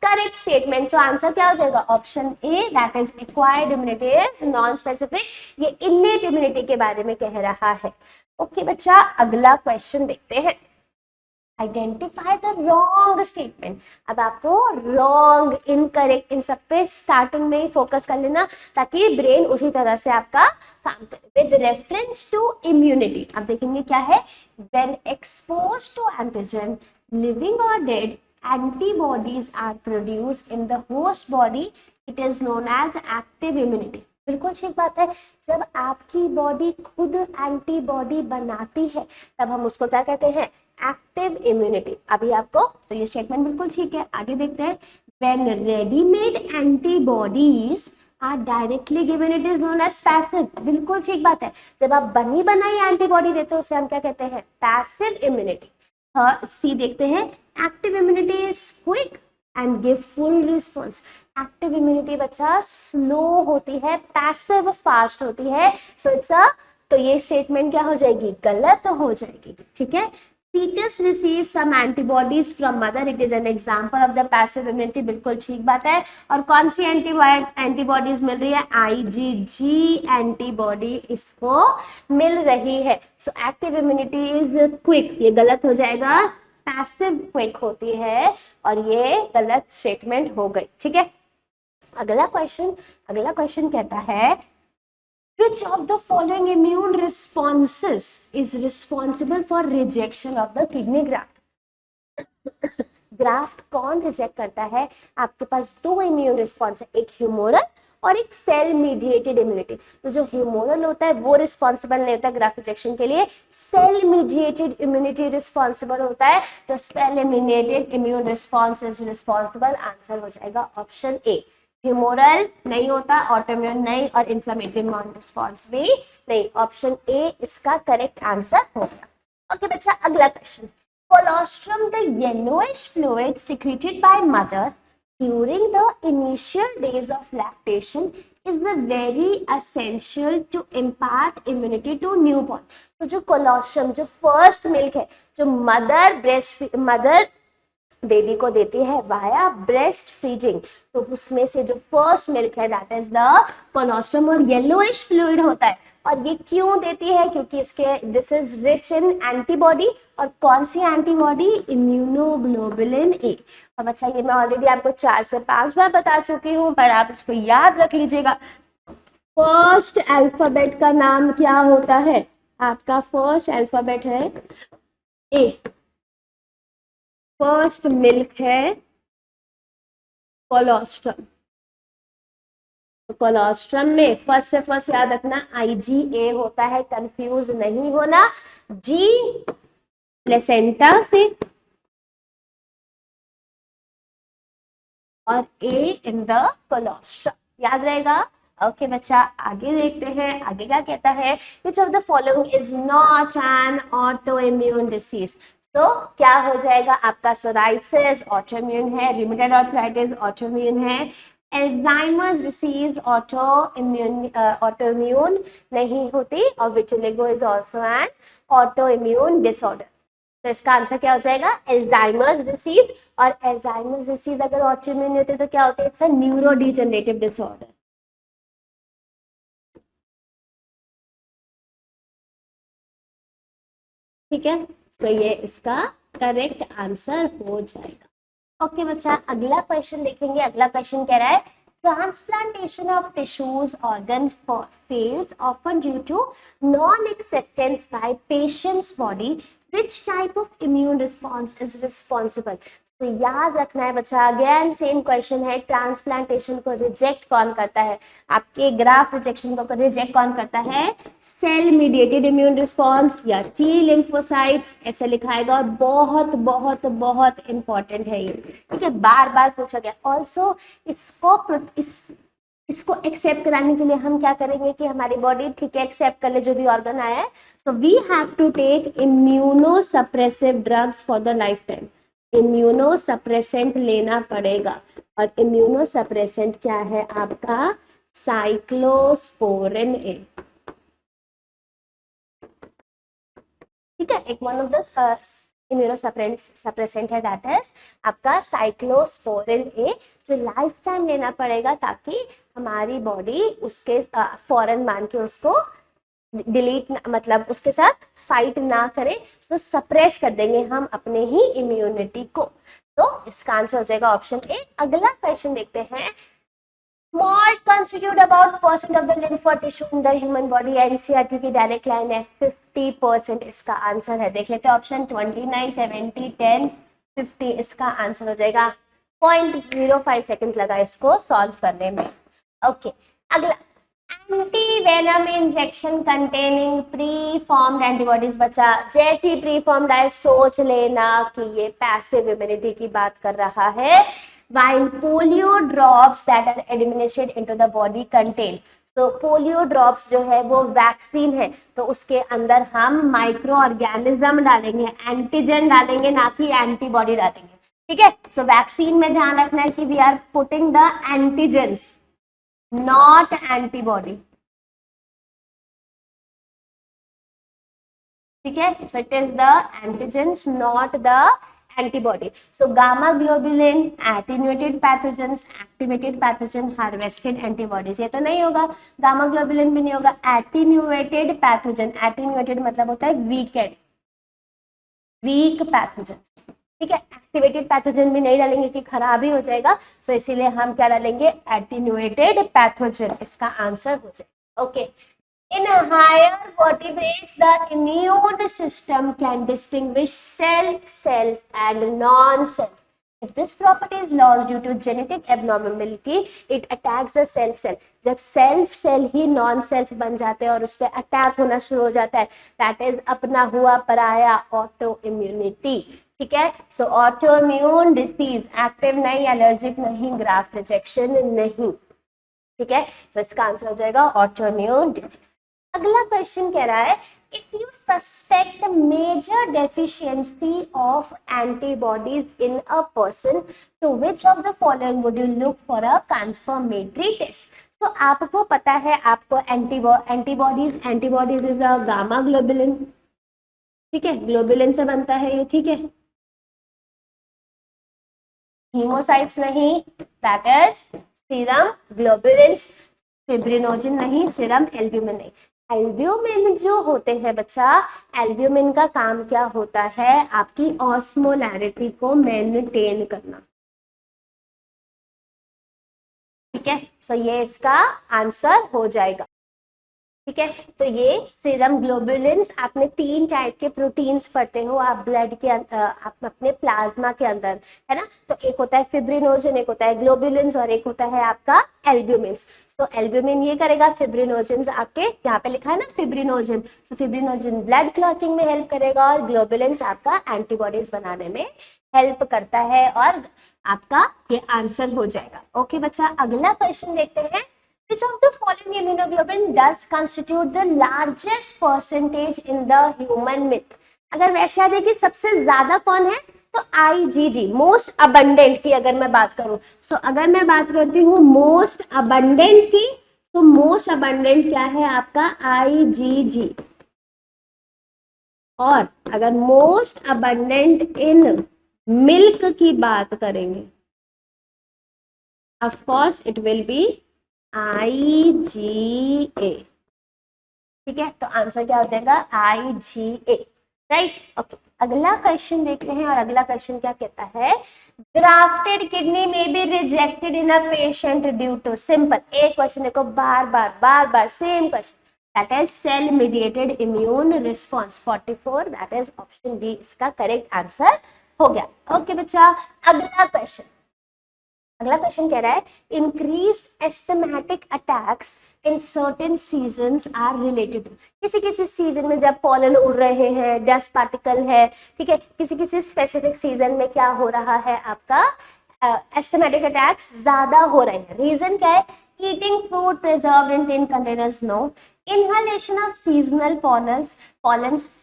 correct statement. So answer क्या हो जाएगा, option A, that is acquired immunity is non specific. ये इनेट इम्यूनिटी के बारे में कह रहा है। ओके बच्चा, अगला क्वेश्चन देखते हैं। Identify the wrong statement. अब आपको रॉन्ग, इनकरेक्ट, इन सब पे स्टार्टिंग में ही फोकस कर लेना ताकि ब्रेन उसी तरह से आपका काम करे। विद रेफरेंस टू इम्यूनिटी, अब देखेंगे क्या है, when exposed to antigen living और dead antibodies are produced in the host body, it is known as active immunity। बिल्कुल ठीक बात है, जब आपकी बॉडी खुद एंटीबॉडी बनाती है तब हम उसको क्या कहते हैं, एक्टिव इम्यूनिटी। अभी आपको तो ये स्टेटमेंट बिल्कुल ठीक है, आगे देखते हैं। When readymade antibodies are directly given it is known as passive. बिल्कुल ठीक बात है, जब आप बनी बनाई एंटीबॉडी देते हो उसे हम क्या कहते हैं, पैसिव इम्यूनिटी। सी देखते हैं, active immunity is quick and give full response. Active immunity बच्चा स्लो होती है, पैसिव फास्ट होती है। सो इट्स अ, तो ये स्टेटमेंट क्या हो जाएगी, गलत हो जाएगी, ठीक है। fetus receives some antibodies from mother, it is an example of the passive immunity। बिल्कुल ठीक बात है। और कौन सी एंटीबॉडीज मिल रही है, IgG एंटीबॉडी इसको मिल रही है। So active immunity is quick, ये गलत हो जाएगा, पैसिव क्विक होती है और ये गलत स्टेटमेंट हो गई, ठीक है। अगला क्वेश्चन कहता है which of the following immune responses is responsible for rejection of the kidney graft। Graft कौन रिजेक्ट करता है, आपके पास दो इम्यून रिस्पॉन्स है, एक ह्यूमोरल और एक सेल मीडिएटेड इम्यूनिटी। तो जो ह्यूमोरल होता है वो रिस्पॉन्सिबल नहीं होता ग्राफ्ट रिजेक्शन के लिए, सेल मीडिएटेड इम्यूनिटी रिस्पॉन्सिबल होता है। तो cell mediated immune response is responsible, answer हो जाएगा ऑप्शन ए। ह्यूमोरल नहीं होता, ऑटोइम्यून नहीं, और इन्फ्लेमेटरी इम्यून रिस्पॉन्स भी नहीं, ऑप्शन ए इसका करेक्ट आंसर हो गया। ओके बच्चा, अगला question. Colostrum, the yellowish fluid secreted by mother during the initial days of lactation is the very essential to impart immunity to newborn. तो जो colostrum, जो फर्स्ट मिल्क है, जो मदर बेबी को देती है वाया ब्रेस्ट फीडिंग, तो उसमें से जो फर्स्ट मिल्क है दैट इज द कोलोस्ट्रम और येलोइश फ्लूइड होता है। और ये क्यों देती है? क्योंकि इसके this is rich in antibody. और कौन सी एंटीबॉडी? Immunoglobulin A. और बच्चा ये मैं ऑलरेडी आपको 4 से 5 बार बता चुकी हूँ, पर आप इसको याद रख लीजिएगा। फर्स्ट अल्फाबेट का नाम क्या होता है? आपका फर्स्ट अल्फाबेट है ए। फर्स्ट मिल्क है कोलोस्ट्रम। तो कोलोस्ट्रम में फर्स्ट से फर्स्ट याद रखना IgA होता है, कंफ्यूज नहीं होना। G प्लेसेंटा से और A इन द कोलोस्ट्रम, याद रहेगा। ओके बच्चा, आगे देखते हैं आगे क्या कहता है। Which of the following is not an auto immune disease? तो क्या हो जाएगा आपका? सोराइसिस ऑटोइम्यून है, रूमेटॉइड आर्थराइटिस ऑटोइम्यून है, अल्जाइमर्स डिसीज ऑटोइम्यून नहीं होती, और vitiligo is also an autoimmune disorder. तो इसका आंसर क्या हो जाएगा? Alzheimer's disease. और अल्जाइमर्स डिसीज अगर ऑटोइम्यून होती है तो क्या होती है? It's a neurodegenerative disorder. ठीक है, तो ये इसका करेक्ट आंसर हो जाएगा। ओके बच्चा, अगला क्वेश्चन देखेंगे। अगला क्वेश्चन कह रहा है transplantation of tissues organ fails often due to non acceptance by patient's body, which type of immune response is responsible? तो याद रखना है बच्चा, अगेन सेम क्वेश्चन है। ट्रांसप्लांटेशन को रिजेक्ट कौन करता है? आपके ग्राफ्ट रिजेक्शन को रिजेक्ट कौन करता है? सेल मीडिएटेड इम्यून रिस्पॉन्स या टी लिम्फोसाइट्स, ऐसे लिखाएगा। और बहुत बहुत बहुत इंपॉर्टेंट है ये, ठीक है, बार बार पूछा गया। ऑल्सो इसको एक्सेप्ट कराने के लिए हम क्या करेंगे कि हमारी बॉडी ठीक है एक्सेप्ट कर ले जो भी ऑर्गन आया है। So we have to take immuno suppressive drugs for the life time. Immuno suppressant लेना पड़ेगा। और इम्यूनो सप्रेसेंट क्या है आपका? Cyclosporine A. ठीक है, एक one of the immuno suppressant है दैट इज आपका साइक्लोस्पोरिन ए, जो लाइफ टाइम लेना पड़ेगा ताकि हमारी बॉडी उसके फौरन मान के उसको डिलीट, मतलब उसके साथ फाइट ना करे। सो सप्रेस कर देंगे हम अपने ही इम्यूनिटी को। तो इसका आंसर हो जाएगा ऑप्शन ए। अगला क्वेश्चन देखते हैं। Malt constitute about % of the lymphoid tissue in the human body। NCERT की डायरेक्ट लाइन है 50%, इसका आंसर है। देख लेते हैं ऑप्शन 29, 70, 10, 50। इसका आंसर हो जाएगा 0.05 सेकेंड लगा इसको सॉल्व करने में। ओके, अगला anti venom injection containing pre formed antibodies. बच्चा जैसी प्री फॉर्म्ड है सोच लेना कि ये पैसिव इम्यूनिटी की बात कर रहा है। While polio drops that are administered into the body contain, तो पोलियो ड्रॉप्स जो है वो वैक्सीन है, तो उसके अंदर हम माइक्रो ऑर्गेनिज्म डालेंगे, एंटीजन डालेंगे, ना कि एंटीबॉडी डालेंगे। ठीक है, सो वैक्सीन में ध्यान रखना है कि we are putting the antigens not antibody. ठीक है, so it is the antigens not the antibody. So gamma globulin, attenuated pathogens, activated pathogen, harvested antibodies। ये तो नहीं होगा, गामा ग्लोबुलिन भी नहीं होगा। attenuated pathogen, attenuated मतलब होता है वीकेंड, वीक पैथोजन। ठीक है, एक्टिवेटेड पैथोजन भी नहीं डालेंगे कि खराब ही हो जाएगा। सो इसीलिए हम क्या डालेंगे? Attenuated pathogen. इसका आंसर हो जाएगा। Okay, in higher vertebrates the immune system can distinguish self cells and non-self. If this property is lost due to genetic abnormality, it attacks the self cell. जब self cell ही non self बन जाते हैं और उस पर attack होना शुरू हो जाता है, that is अपना हुआ पराया ऑटो इम्यूनिटी। ठीक है, so auto immune disease, active नहीं, एलर्जिक नहीं, ग्राफ्ट रिजेक्शन नहीं। ठीक है, तो इसका आंसर हो जाएगा ऑटो इम्यून डिसीज। अगला क्वेश्चन कह रहा है if you suspect major deficiency of antibodies in a person to which of the following would you look for a confirmatory test. तो आपको पता है, आपको antibodies is a gamma globulin, ठीक है, ग्लोबुलिन से बनता है ये, ठीक है, हीमोसाइट्स नहीं, that is serum globulins, fibrinogen नहीं, सीरम एल्ब्यूमिन नहीं। एल्ब्यूमिन जो होते हैं बच्चा, एल्ब्यूमिन का काम क्या होता है, आपकी ऑस्मोलैरिटी को मेंटेन करना, ठीक है। सो ये इसका आंसर हो जाएगा, ठीक है। तो ये सीरम ग्लोबुलिन्स, आपने 3 टाइप के प्रोटीन्स पढ़ते हो आप ब्लड के आप अपने प्लाज्मा के अंदर, है ना। तो एक होता है फिब्रिनोजन, एक होता है ग्लोबुलिन्स और एक होता है आपका एल्ब्यूमिन्स। तो एल्ब्यूमिन ये करेगा, फिब्रिनोजन आपके यहाँ पे लिखा है ना फिब्रिनोजन, तो फिब्रिनोजन ब्लड क्लॉटिंग में हेल्प करेगा और ग्लोबुलिन्स आपका एंटीबॉडीज बनाने में हेल्प करता है, और आपका ये आंसर हो जाएगा। ओके बच्चा, अगला क्वेश्चन देखते हैं। Which of the following immunoglobulin does constitute the largest percentage in the human milk? अगर वैसे आ जाए कि सबसे ज्यादा कौन है, तो IgG, मोस्ट अबंडेंट की अगर मैं बात करूं, सो अगर मैं बात करती हूँ मोस्ट अबंडेंट की, तो मोस्ट अबंडेंट क्या है आपका IgG। और अगर मोस्ट अबंडेंट इन मिल्क की बात करेंगे, of course it will be IgA, ठीक है। तो आंसर क्या हो जाएगा IgA, राइट। ओके, अगला क्वेश्चन देखते हैं, और अगला क्वेश्चन क्या कहता है, ग्राफ्टेड किडनी में be rejected in a patient due to, simple एक क्वेश्चन देखो, बार बार same question, that is cell mediated immune response 44, that is option B इसका करेक्ट आंसर हो गया। ओके बच्चा, अगला क्वेश्चन कह रहा है increased asthmatic attacks in certain seasons are related to, किसी सीजन में जब पॉलन उड़ रहे हैं, डस्ट पार्टिकल है, ठीक है, किसी स्पेसिफिक सीजन में क्या हो रहा है, आपका एस्थमेटिक अटैक्स ज्यादा हो रहे हैं। रीजन क्या है, eating food preserved in tin containers, no, inhalation of seasonal pollens,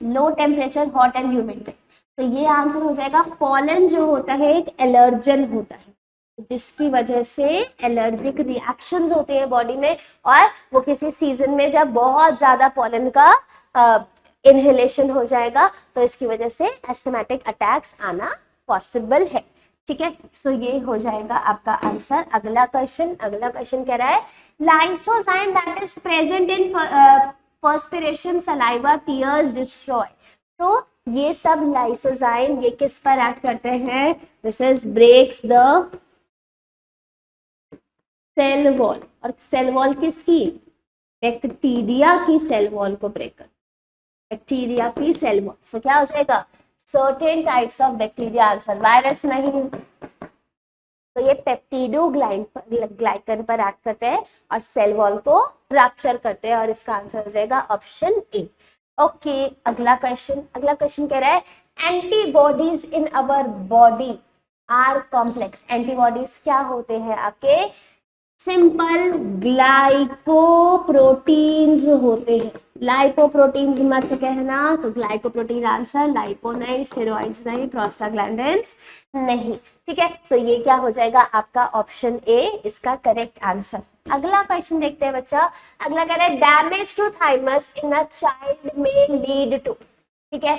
low temperature, hot and humid. तो ये आंसर हो जाएगा, पॉलन जो होता है एक एलर्जन होता है, जिसकी वजह से एलर्जिक रिएक्शंस होते हैं बॉडी में, और वो किसी सीजन में जब बहुत ज्यादा पॉलन का इनहेलेशन हो जाएगा, तो इसकी वजह से एस्थमेटिक अटैक्स आना पॉसिबल है, ठीक है। सो ये हो जाएगा आपका आंसर। अगला क्वेश्चन कह रहा है lysozyme that is present in perspiration, saliva, tears destroy. तो ये सब लाइसोजाइम ये किस पर एक्ट करते हैं, this is breaks the cell wall, और सेल वॉल किसकी, बैक्टीरिया की सेल वॉल को ब्रेक कर, बैक्टीरिया की सेल वॉल। सो क्या हो जाएगा, certain types of bacteria, answer virus नहीं। तो ये पेप्टिडोग्लाइकन पर एक्ट करते हैं और सेल वॉल को रैप्चर करते हैं, और इसका आंसर हो जाएगा ऑप्शन ए। ओके, अगला क्वेश्चन कह रहा है antibodies in our body are complex. Antibodies क्या होते हैं आपके, सिंपल ग्लाइकोप्रोटीन्स होते हैं। लाइपोप्रोटीन्स मत कहना, तो ग्लाइकोप्रोटीन आंसर, लाइपो नहीं, स्टेरॉइड्स नहीं, प्रोस्टाग्लैंडिन्स नहीं, ठीक है। सो ये क्या हो जाएगा आपका ऑप्शन ए इसका करेक्ट आंसर। अगला क्वेश्चन देखते हैं बच्चा, अगला कह रहा है damage to thymus in a child में लीड टू, ठीक है।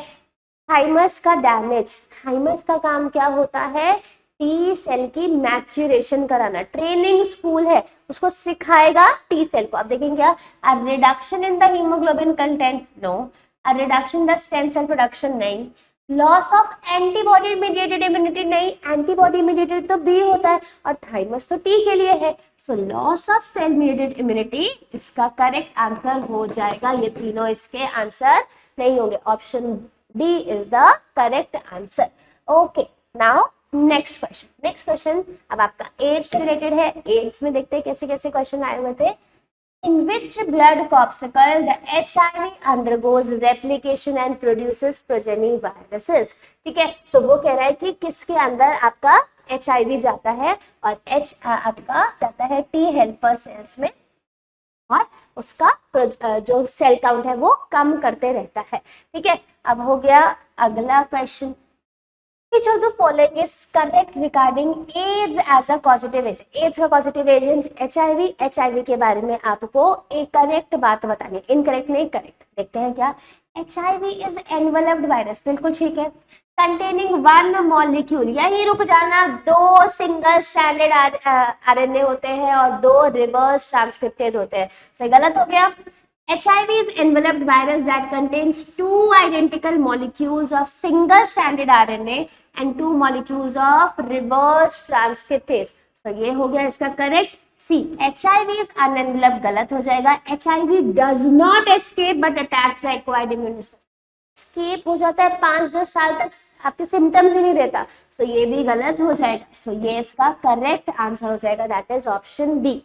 थाइमस का डैमेज, थाइमस का काम क्या होता है, टी सेल की मैच्यूरेशन कराना, ट्रेनिंग स्कूल है, उसको सिखाएगा टी सेल को। आप देखेंगे क्या, a reduction in the hemoglobin content, no, a reduction in the stem cell production, नहीं, loss of antibody mediated immunity, नहीं, एंटीबॉडी मीडिएटेड तो बी होता है और थाइमस तो टी के लिए है, so loss of cell mediated immunity इसका करेक्ट आंसर हो जाएगा। ये तीनों इसके आंसर नहीं होंगे, option D is the correct answer. Okay, now next question अब आपका एड्स से रिलेटेड है। एड्स में देखते हैं कैसे कैसे क्वेश्चन आए हुए थे। In which blood corpuscle the HIV undergoes replication and produces progeny viruses, ठीक है। सो वो कह रहा है कि किसके अंदर आपका HIV जाता है, और H आपका जाता है T हेल्पर सेल्स में, और उसका जो सेल काउंट है वो कम करते रहता है। ठीक है, अब हो गया अगला question, Which of the following is correct regarding AIDS as a causative agent? AIDS का causative agent HIV, HIV के बारे में आपको एक करेक्ट बात बतानी है, इनकरेक्ट नहीं करेक्ट। देखते हैं क्या। HIV is enveloped virus, बिल्कुल ठीक है। Containing one molecule, यही रुक जाना, दो सिंगल स्ट्रैंडेड RNA होते हैं और दो रिवर्स ट्रांसक्रिप्टेज होते हैं, सही गलत हो गया। HIV is enveloped virus that contains two identical molecules of single-stranded RNA and two molecules of reverse transcriptase. So ये हो गया इसका correct. C, HIV is unenveloped गलत हो जाएगा। HIV does not escape but attacks the acquired immune response. Escape हो जाता है, 5-10 साल तक आपके सिम्टम्स ही नहीं देता, सो ये भी गलत हो जाएगा। सो ये इसका करेक्ट आंसर हो जाएगा, that is option B.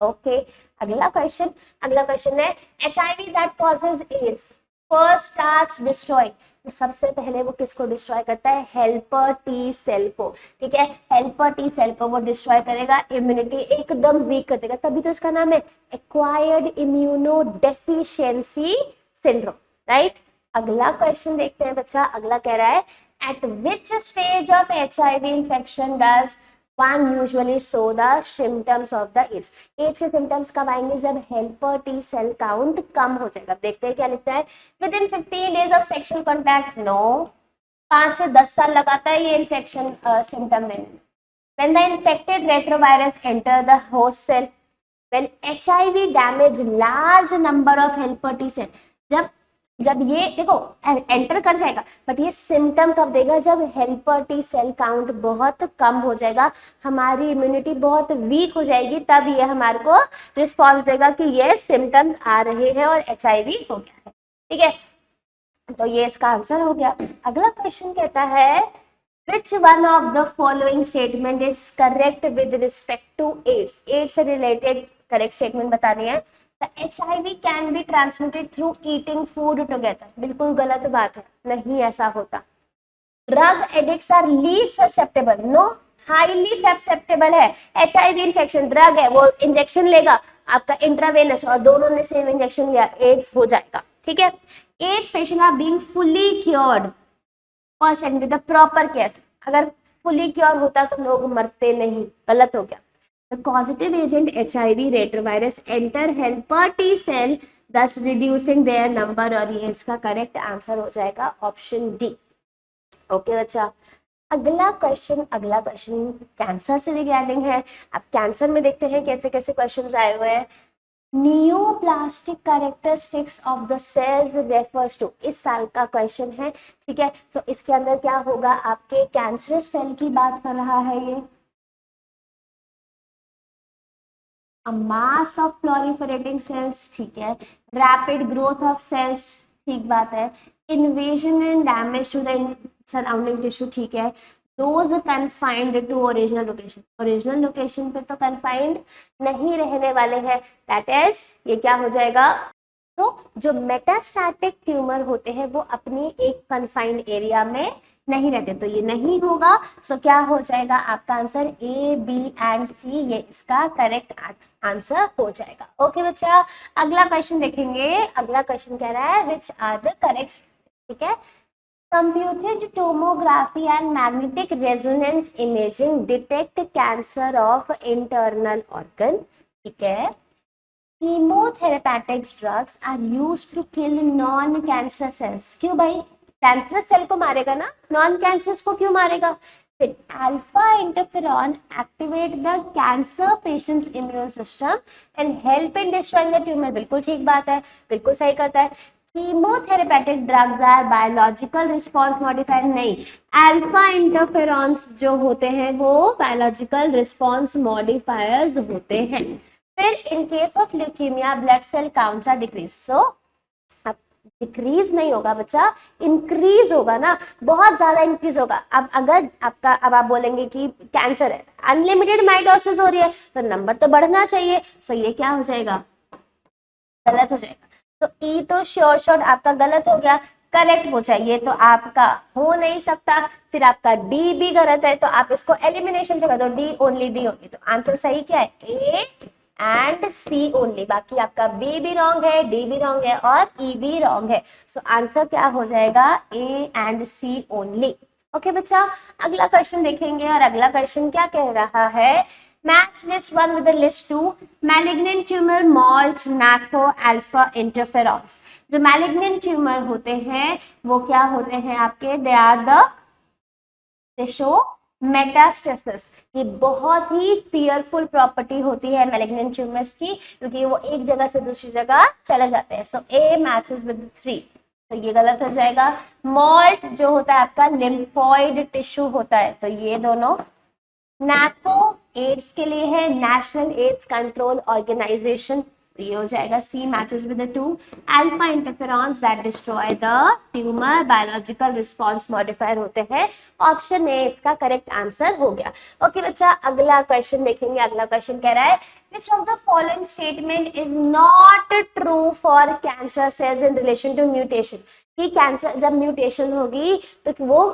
Okay, अगला क्वेश्चन है HIV that causes AIDS first starts destroy, तो सबसे पहले वो किसको डिस्ट्रॉय करता है, हेल्पर टी सेल को। ठीक है, हेल्पर टी सेल को वो डिस्ट्रॉय करेगा, इम्यूनिटी एकदम वीक कर देगा, तभी तो इसका नाम है acquired immuno deficiency syndrome, right. अगला क्वेश्चन देखते हैं बच्चा, अगला कह रहा है eight which stage of HIV infection does one usually show the symptoms of the AIDS. AIDS के symptoms कब आएंगे, जब हेल्पर टी सेल काउंट कम हो जाएगा। देखते हैं क्या लिखता है, within 15 days of sexual contact, no, 5 से 10 साल लगाता है ये इन्फेक्शन सिम्टम देने में। When the infected retrovirus enter the host cell, when HIV damage large number of helper T cell, जब ये देखो एंटर कर जाएगा, बट ये सिम्टम कब देगा, जब हेल्पर टी सेल काउंट बहुत कम हो जाएगा, हमारी इम्यूनिटी बहुत वीक हो जाएगी, तब ये हमारे को रिस्पॉन्स देगा कि ये सिम्टम्स आ रहे हैं और HIV हो गया है। ठीक है, तो ये इसका आंसर हो गया। अगला क्वेश्चन कहता है which one of the following statement is correct with respect to AIDS? AIDS से रिलेटेड करेक्ट स्टेटमेंट बतानी है। HIV can be transmitted through eating food together, बिल्कुल गलत बात है, नहीं ऐसा होता। Drug addicts are least susceptible, no, highly susceptible है। HIV इन्फेक्शन ड्रग है, वो इंजेक्शन लेगा आपका इंट्रावेनस और दोनों ने सेम इंजेक्शन लिया, एड्स हो जाएगा। ठीक है, AIDS patient are being fully cured person with the proper care, अगर फुली क्योर होता तो लोग मरते नहीं, गलत हो गया। The causative agent HIV retrovirus enter helper T cell, thus reducing their number, और ये इसका करेक्ट आंसर हो जाएगा ऑप्शन डी। ओके बच्चा, अगला क्वेश्चन कैंसर से रिगार्डिंग है। अब कैंसर में देखते हैं कैसे कैसे क्वेश्चंस आए हुए हैं। Neoplastic characteristics of the cells refers to, इस साल का क्वेश्चन है। ठीक है, तो इसके अंदर क्या होगा, आपके कैंसरस सेल की बात कर रहा है ये। A mass of proliferating cells, ठीक है। Rapid growth of cells, ठीक बात है। Invasion and damage to the surrounding tissue, ठीक है। Those confined to original location, original location पे तो confined नहीं रहने वाले हैं, that is ये क्या हो जाएगा। तो जो मेटास्टैटिक ट्यूमर होते हैं वो अपनी एक कन्फाइंड एरिया में नहीं रहते, तो ये नहीं होगा। सो क्या हो जाएगा आपका answer, A, B and C, ये इसका करेक्ट आंसर हो जाएगा। ओके बच्चा, अगला क्वेश्चन देखेंगे। अगला क्वेश्चन कह रहा है विच आर द करेक्ट, ठीक है। Computed tomography and magnetic resonance imaging detect cancer of internal organ, ठीक है। Chemotherapeutic drugs are used to kill non-cancer cells, क्यों भाई, कैंसर सेल को मारेगा ना, नॉन कैंसरस को क्यों मारेगा। फिर alpha interferon activate the cancer patients immune system and help in destroying the tumour, बिल्कुल ठीक बात है, बिल्कुल सही करता है। Chemotherapeutic drugs are biological response modifier, नहीं, अल्फा इंटरफेरॉन्स जो होते हैं वो बायोलॉजिकल रिस्पॉन्स मॉडिफायर्स होते हैं। फिर in case of leukemia blood cell counts are decrease, so अब डिक्रीज नहीं होगा बच्चा, इंक्रीज होगा ना, बहुत ज्यादा इंक्रीज होगा। अब अगर आपका, अब आप बोलेंगे कि कैंसर है, अनलिमिटेड माइटोसिस हो रही है, तो नंबर तो बढ़ना चाहिए, सो ये क्या हो जाएगा, गलत हो जाएगा। तो ई तो श्योर शॉर्ट आपका गलत हो गया, करेक्ट हो चाहिए तो आपका हो नहीं सकता। फिर आपका डी भी गलत है, तो आप इसको एलिमिनेशन से कर दो, डी ओनली डी होगी, तो आंसर सही क्या है, ए एंड सी ओनली। बाकी आपका बी भी रॉन्ग है, डी भी रॉन्ग है और ई भी रॉन्ग है। सो आंसर क्या हो जाएगा, A and C only. Okay बच्चा, अगला क्वेश्चन देखेंगे और अगला क्वेश्चन क्या कह रहा है, match list 1 with list 2, malignant tumor, MALT, NACO, alpha interferons. जो मैलिग्नेंट ट्यूमर होते हैं वो क्या होते हैं आपके, they are the, they show metastasis. ये बहुत ही फियरफुल प्रॉपर्टी होती है मैलिग्नेंट ट्यूमर्स की, क्योंकि वो एक जगह से दूसरी जगह चले जाते हैं। सो ए मैचेस विद 3, तो ये गलत हो जाएगा। मॉल्ट जो होता है आपका लिम्फोइड टिश्यू होता है, तो ये दोनों। नैको एड्स के लिए है, नेशनल एड्स कंट्रोल ऑर्गेनाइजेशन, ये हो जाएगा C matches with 2। Alpha interferons that destroy the tumor, biological response modifier होते हैं। ऑप्शन ए इसका करेक्ट आंसर हो गया। ओके बच्चा, अगला क्वेश्चन देखेंगे। अगला क्वेश्चन कह रहा है, which of the following statement is not true for cancer cells in relation to mutation। कि कैंसर जब म्यूटेशन होगी तो वो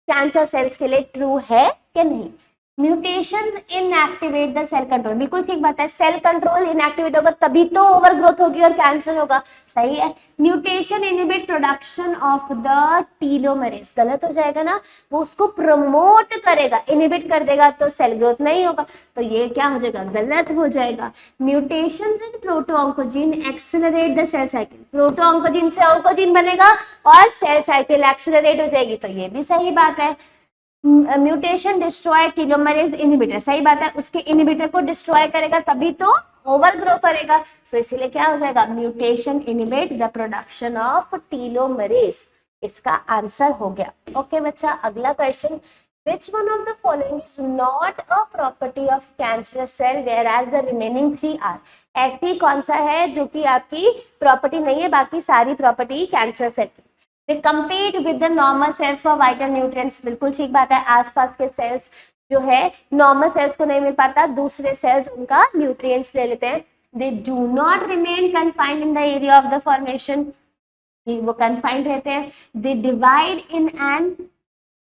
कैंसर सेल्स के लिए ट्रू है कि नहीं। Mutations inactivate the cell control, बिल्कुल ठीक बात है। सेल कंट्रोल इनएक्टिवेट होगा तभी तो ओवर ग्रोथ होगी और कैंसर होगा, सही है। Mutation inhibit production of the telomerase, गलत हो जाएगा ना, वो उसको प्रमोट करेगा, इनहिबिट कर देगा तो सेल ग्रोथ नहीं होगा, तो ये क्या हो जाएगा, गलत हो जाएगा। Mutations in protooncogene accelerate the cell cycle, protooncogene से ऑन्कोजीन बनेगा और सेल साइकिल एक्सेलरेट हो जाएगी, तो ये भी सही बात है। म्यूटेशन डिस्ट्रॉय टीलोमेरेज इनहिबिटर, सही बात है, उसके इनहिबिटर को डिस्ट्रॉय करेगा तभी तो ओवर ग्रो करेगा, तो इसीलिए क्या हो जाएगा, mutation inhibit the production of telomerase, इसका आंसर हो गया। ओके बच्चा, अगला question, which one of the following is not a property of cancerous cell whereas the remaining 3 are। ऐसी कौन सा है जो कि आपकी प्रॉपर्टी नहीं है, बाकी सारी प्रॉपर्टी कैंसरस सेल की। They compete with the normal cells for vital nutrients, बिल्कुल ठीक बात है। आसपास के सेल्स जो है नॉर्मल सेल्स को नहीं मिल पाता, दूसरे सेल्स उनका न्यूट्रिएंट्स ले लेते हैं। They do not remain confined in the area of the formation, वो कन्फाइंड रहते हैं। They divide in an,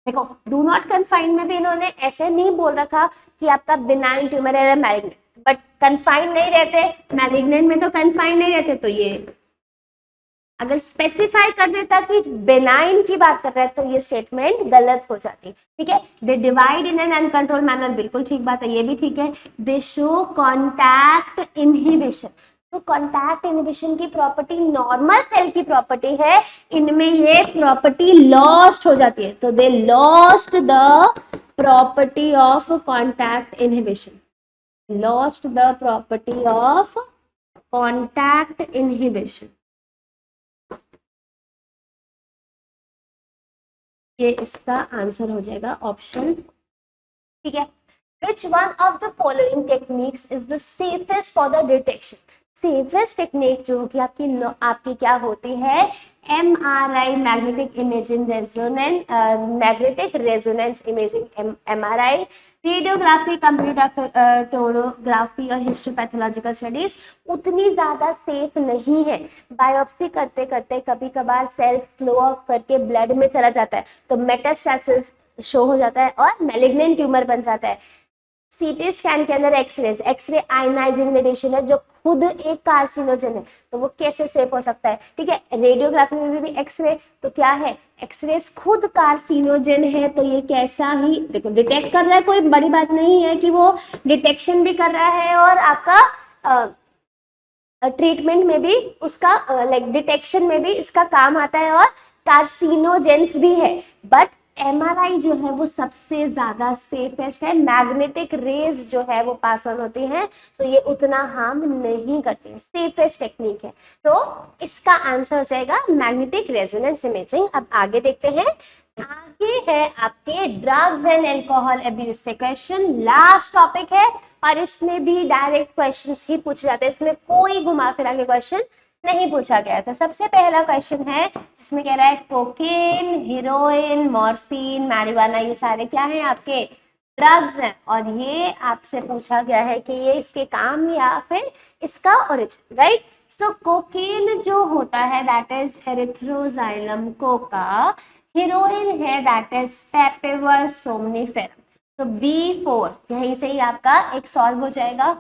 देखो डू नॉट कन्फाइंड में भी इन्होंने ऐसे नहीं बोल रखा कि आपका बिनाइन ट्यूमर है मैलिग्नेंट, बट कन्फाइंड नहीं रहते, मैलिग्नेंट में तो कन्फाइंड नहीं रहते, तो ये अगर स्पेसिफाई कर देता कि बेनाइन की बात कर रहा है तो ये स्टेटमेंट गलत हो जाती, ठीक है। They divide in an uncontrol manner, बिल्कुल ठीक बात है, ये भी ठीक है। दे शो कॉन्टैक्ट इनहिबिशन, तो कॉन्टैक्ट इनहिबिशन की प्रॉपर्टी नॉर्मल सेल की प्रॉपर्टी है, इनमें ये प्रॉपर्टी लॉस्ट हो जाती है, तो they lost the property of contact inhibition, lost the property of contact inhibition, ये इसका आंसर हो जाएगा ऑप्शन, ठीक है। Which one of the following techniques is the safest for the detection? Safest technique जो कि आपकी क्या होती है, MRI magnetic imaging resonance, magnetic resonance imaging MRI, radiography, computer tomography और हिस्टोपैथोलॉजिकल स्टडीज उतनी ज्यादा सेफ नहीं है। बायोप्सी करते करते कभी कभार सेल फ्लो ऑफ करके ब्लड में चला जाता है तो मेटास्टेसिस शो हो जाता है और मैलिग्नेंट ट्यूमर बन जाता है। सीटी स्कैन के अंदर एक्सरे आयनाइजिंग रेडिएशन है जो खुद एक कार्सिनोजन है, तो वो कैसे सेफ हो सकता है, ठीक है। रेडियोग्राफी में भी एक्सरे, तो क्या है, एक्सरे खुद कार्सिनोजन है, तो ये कैसा ही देखो डिटेक्ट कर रहा है, कोई बड़ी बात नहीं है कि वो डिटेक्शन भी कर रहा है और आपका ट्रीटमेंट में भी उसका लाइक डिटेक्शन में भी इसका काम आता है और कार्सिनोजेंस भी है। बट MRI जो है वो सबसे ज्यादा सेफेस्ट है, मैग्नेटिक रेज जो है वो पास ऑन होती हैं, तो ये उतना हार्म नहीं करती है, सेफेस्ट टेक्निक है, तो इसका आंसर हो जाएगा मैग्नेटिक रेजोनेंस इमेजिंग। अब आगे देखते हैं, आगे है आपके ड्रग्स एंड अल्कोहल अब्यूज से क्वेश्चन, लास्ट टॉपिक है और इसमें भी डायरेक्ट क्वेश्चंस ही पूछे जाते हैं, इसमें कोई घुमा फिरा के क्वेश्चन नहीं पूछा गया। तो सबसे पहला क्वेश्चन है जिसमें कह रहा है कोकेन, हीरोइन, मॉर्फिन, मैरिजुआना, ये सारे क्या हैं आपके ड्रग्स हैं और ये आपसे पूछा गया है कि ये इसके काम या फिर इसका ओरिजिन, राइट। सो कोकेन जो होता है that is Erythroxylum Coca, heroine है दैट इज पेपेवर सोमनिफेरम, तो B4 यहीं से ही आपका एक सॉल्व हो जाएगा।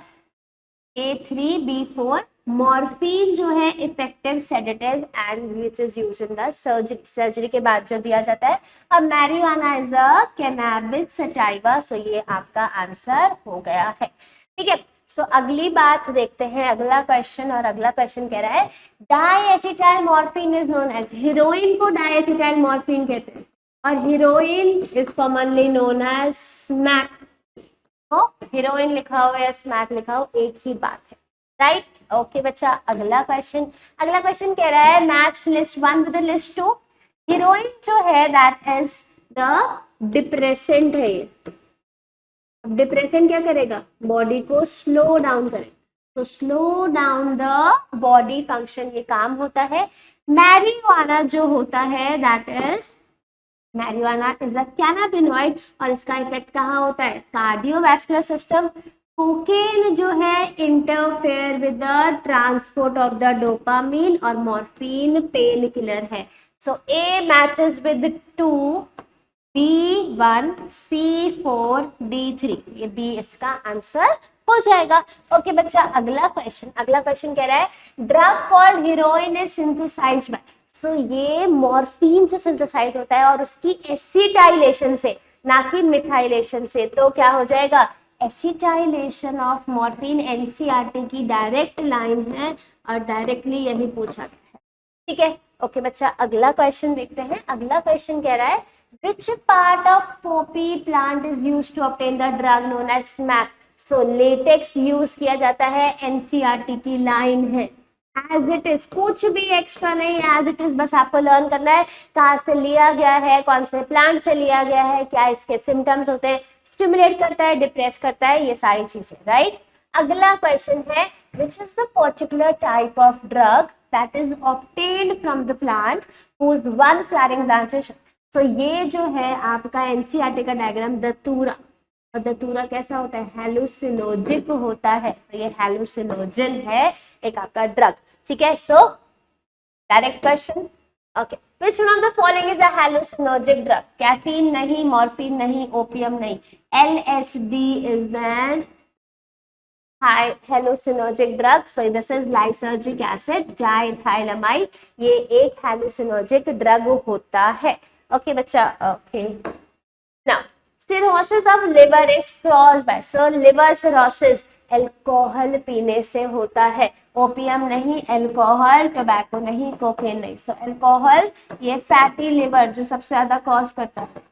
A3B4 मॉर्फिन जो है effective sedative and which is used in the surgery के बाद जो दिया जाता है। अब marijuana is a cannabis sativa, so ये आपका आंसर हो गया है। ठीक है, सो अगली बात देखते हैं, अगला क्वेश्चन। और अगला क्वेश्चन कह रहा है diacetyl morphine is known as, heroin को डाइएसिटाइल मॉर्फिन कहते हैं और heroin is commonly known as smack. तो हीरोइन लिखा हो या स्मैक लिखा हो एक ही बात है, राइट? ओके बच्चा, अगला क्वेश्चन। अगला क्वेश्चन कह रहा है match list 1 with list 2। Heroine जो है दैट इज द डिप्रेसेंट है। ये डिप्रेसेंट क्या करेगा? बॉडी को स्लो डाउन करेगा, तो slow down the body function ये काम होता है। मैरिजुआना जो होता है that is, marijuana is a cannabinoid और इसका इफेक्ट कहाँ होता है? Cardiovascular system. कोकेन जो है interfere with the transport of the dopamine और मॉर्फिन पेन किलर है। सो ए matches with 2, B1, C4, D3, ये बी इसका आंसर हो जाएगा। ओके बच्चा, अगला क्वेश्चन। अगला क्वेश्चन कह रहा है drug called heroin is synthesized by, so ये मॉर्फिन से सिंथेसाइज होता है और उसकी एसिटाइलेशन से, ना कि मिथाइलेशन से। तो क्या हो जाएगा? एसिटाइलेशन ऑफ मॉर्फिन एनसीईआरटी की डायरेक्ट लाइन है और डायरेक्टली यही पूछा गया है। ठीक है, ओके बच्चा, अगला क्वेश्चन देखते हैं। अगला क्वेश्चन कह रहा है which part of poppy plant is used to obtain the drug known as smack. So latex use किया जाता है, एनसीईआरटी की लाइन है। एज इट इज, कुछ भी एक्स्ट्रा नहीं, एज इट इज बस आपको लर्न करना है कहाँ से लिया गया है, कौन से प्लांट से लिया गया है, क्या इसके सिम्टम्स होते हैं, स्टिमुलेट करता है, डिप्रेस करता है, ये सारी चीजें, राइट? अगला क्वेश्चन है which is the particular type of drug that is obtained from the plant whose one flowering branch is, so ये जो है आपका एनसीईआरटी का डायग्राम दतूरा, और दतूरा कैसा होता है? हेलुसिनोजिक होता है, तो ये हेलुसिनोजन है एक आपका ड्रग। ठीक है, so direct question. Okay, which one of the following is a hallucinogenic drug? Caffeine नहीं, मॉर्फिन नहीं, ओपियम नहीं, LSD is then hallucinogenic drug. So this is lysergic acid diethylamide, ये एक hallucinogenic drug होता है। ओके बच्चा, okay. Now cirrhosis of liver is caused by, so liver cirrhosis alcohol पीने से होता है। ओपियम नहीं, अल्कोहल, टोबैको नहीं, कोकेन नहीं। सो अल्कोहल ये फैटी लिवर जो सबसे ज्यादा कॉज करता है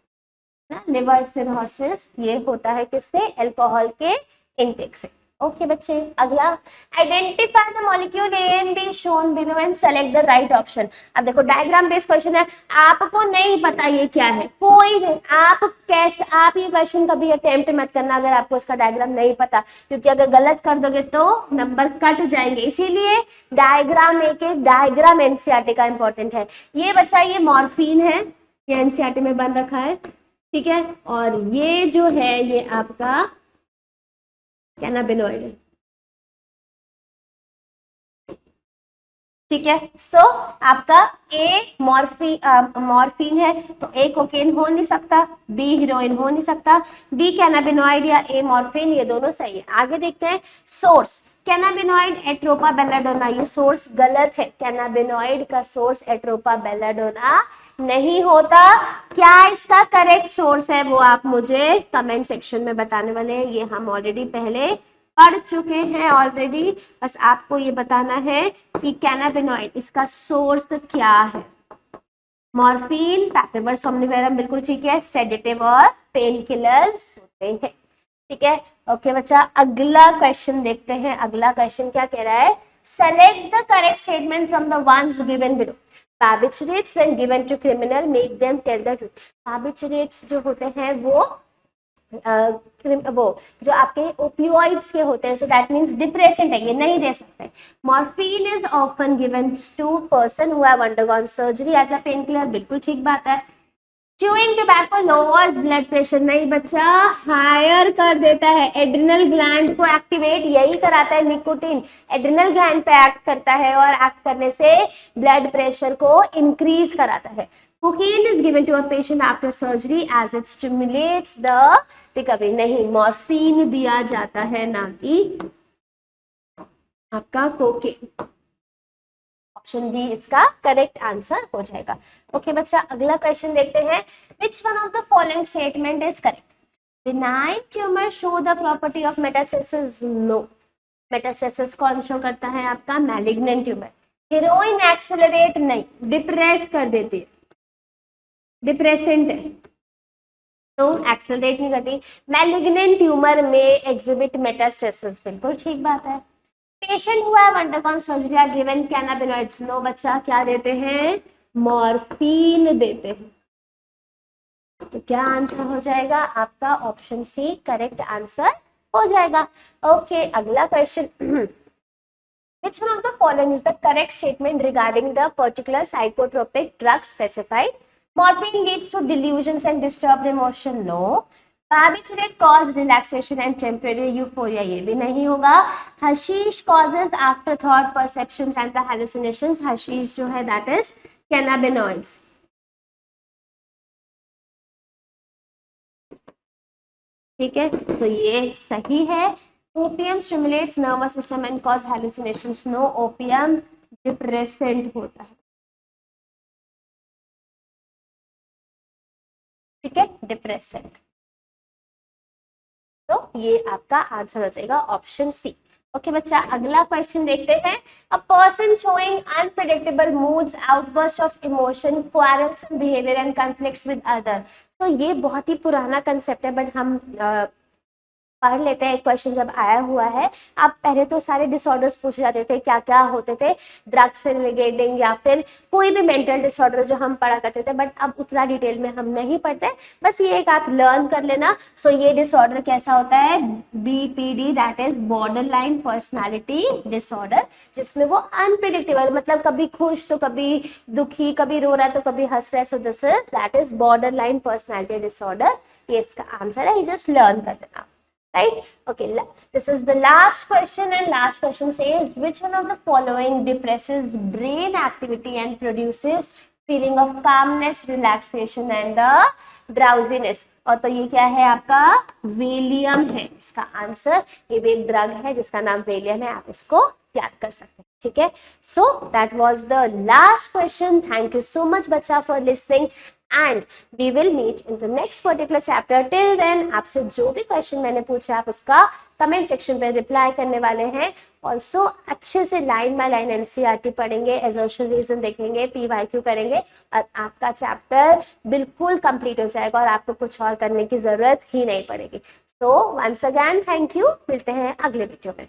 ना, लिवर सिरोसिस, ये होता है किससे? अल्कोहल के इनटेक से। ओके बच्चे, अगला identify the molecule A and be shown below and select the right option. अब देखो डायग्राम बेस्ड क्वेश्चन है, आपको नहीं पता ये क्या है, कोई आप कैसे, आप ये क्वेश्चन कभी अटेम्प्ट मत करना अगर आपको इसका डायग्राम नहीं पता, क्योंकि अगर गलत कर दोगे तो नंबर कट जाएंगे। इसीलिए डायग्राम, एक एक डायग्राम एनसीईआरटी का इंपॉर्टेंट है। ये बच्चा ये मॉर्फिन है, ये एनसीईआरटी में बन रखा है, ठीक है, और ये जो है ये आपका कैनाबिनॉइड है। ठीक है, सो आपका ए मॉर्फिन है तो ए कोकेन हो नहीं सकता, बी हीरोइन हो नहीं सकता, बी कैनाबिनॉइड या ए मॉर्फिन, ये दोनों सही है। आगे देखते हैं सोर्स, कैनाबिनॉइड एट्रोपा बेलाडोना, ये सोर्स गलत है। कैनाबिनॉइड का सोर्स एट्रोपा बेलाडोना नहीं होता। क्या इसका करेक्ट सोर्स है वो आप मुझे कमेंट सेक्शन में बताने वाले हैं, ये हम ऑलरेडी पहले पढ़ चुके हैं ऑलरेडी। बस आपको ये बताना है कि कैनाबिनॉइड इसका सोर्स क्या है। मॉर्फिन, पैपेवर सोमनिफेरम, बिल्कुल ठीक है, सेडेटिव और पेन किलर्स होते हैं। ठीक है, ओके बच्चा, अगला क्वेश्चन देखते हैं। अगला क्वेश्चन क्या कह रहा है? Select the correct statement from the ones given below. Barbiturates when given to criminal make them tell the truth. Barbiturates जो होते हैं वो जो आपके ओपियोइड्स के होते हैं, सो दैट मीन्स डिप्रेसेंट है, ये नहीं दे सकते। Morphine is often given to person who have undergone surgery as a painkiller, बिल्कुल ठीक बात है। Chewing tobacco lowers blood pressure, नहीं बच्चा, हायर कर देता है, एड्रिनल ग्लैंड को एक्टिवेट यही कराता है, निकोटीन एड्रिनल ग्लैंड पे एक्ट करता है और एक्ट करने से ब्लड प्रेशर को इंक्रीज कराता है। Cocaine is given to a patient after surgery as it stimulates the recovery, नहीं, मॉर्फिन दिया जाता है ना कि आपका कोकेन। ऑप्शन बी इसका करेक्ट आंसर हो जाएगा। ओके बच्चा, अगला क्वेश्चन देखते हैं। Which one of the following statement is correct? benign tumor show the property of metastasis? No. Metastasis कौन शो करता है? आपका मैलिग्नेंट ट्यूमर। हीरोइन एक्सेलरेट नहीं, डिप्रेस कर देती है, डिप्रेसेंट है तो एक्सेलरेट नहीं करती। मैलिग्नेंट ट्यूमर में एग्जिबिट मेटास्टेसिस, बिल्कुल ठीक बात है। पेशेंट हुआ है undergone surgery are given cannabinoids? No बच्चा, क्या देते हैं? मॉर्फिन देते हैं। तो क्या आंसर हो जाएगा? आपका ऑप्शन सी करेक्ट आंसर हो जाएगा। ओके अगला question. Which one of the following is the correct statement regarding the particular psychotropic drug specified? Morphine leads to delusions and disturbed emotion? No. Barbiturate cause relaxation and temporary euphoria? ये भी नहीं होगा। Hashish causes afterthought, perceptions and the hallucinations? Hashish जो है that is cannabinoids। ठीक है, तो ये सही है। Opium stimulates nervous system and cause hallucinations? No, opium depressant होता है। ठीक है, डिप्रेसेंट। तो ये आपका आंसर हो जाएगा ऑप्शन सी। ओके बच्चा, अगला क्वेश्चन देखते हैं। A person showing unpredictable moods, outburst of emotion, quarrelsome behavior and conflicts with other. तो ये बहुत ही पुराना कंसेप्ट है, बट हम पढ़ लेते हैं। एक क्वेश्चन जब आया हुआ है, अब पहले तो सारे डिसऑर्डर्स पूछे जाते थे, क्या क्या होते थे ड्रग्स से रिलेटेड या फिर कोई भी मेंटल डिसऑर्डर जो हम पढ़ा करते थे, बट अब उतना डिटेल में हम नहीं पढ़ते। बस ये एक आप लर्न कर लेना। सो ये डिसऑर्डर कैसा होता है? BPD, that is border line personality disorder, जिसमें वो अनप्रिडिक्टेबल, मतलब कभी खुश तो कभी दुखी, कभी रो रहा है तो कभी हंस रहा है। So this is that is border line personality disorder. ये इसका आंसर है, ये जस्ट लर्न कर लेना। Right? Okay, this is the last question, and last question says which one of the following depresses brain activity and produces feeling of calmness, relaxation and drowsiness? और तो ये क्या है? आपका वेलियम है इसका आंसर। ये भी एक ड्रग है जिसका नाम वेलियम है, आप इसको याद कर सकते हैं। ठीक है, so that was the last question. Thank you so much बच्चा for listening, and we will meet in the next particular chapter. Till then आपसे जो भी क्वेश्चन मैंने पूछा आप उसका कमेंट सेक्शन पे रिप्लाई करने वाले हैं। ऑल्सो अच्छे से लाइन बाय लाइन एनसीईआरटी पढ़ेंगे, assertion रीजन देखेंगे, PYQ करेंगे और आपका चैप्टर बिल्कुल कंप्लीट हो जाएगा और आपको कुछ और करने की जरूरत ही नहीं पड़ेगी। So once again thank you, मिलते हैं अगले वीडियो में।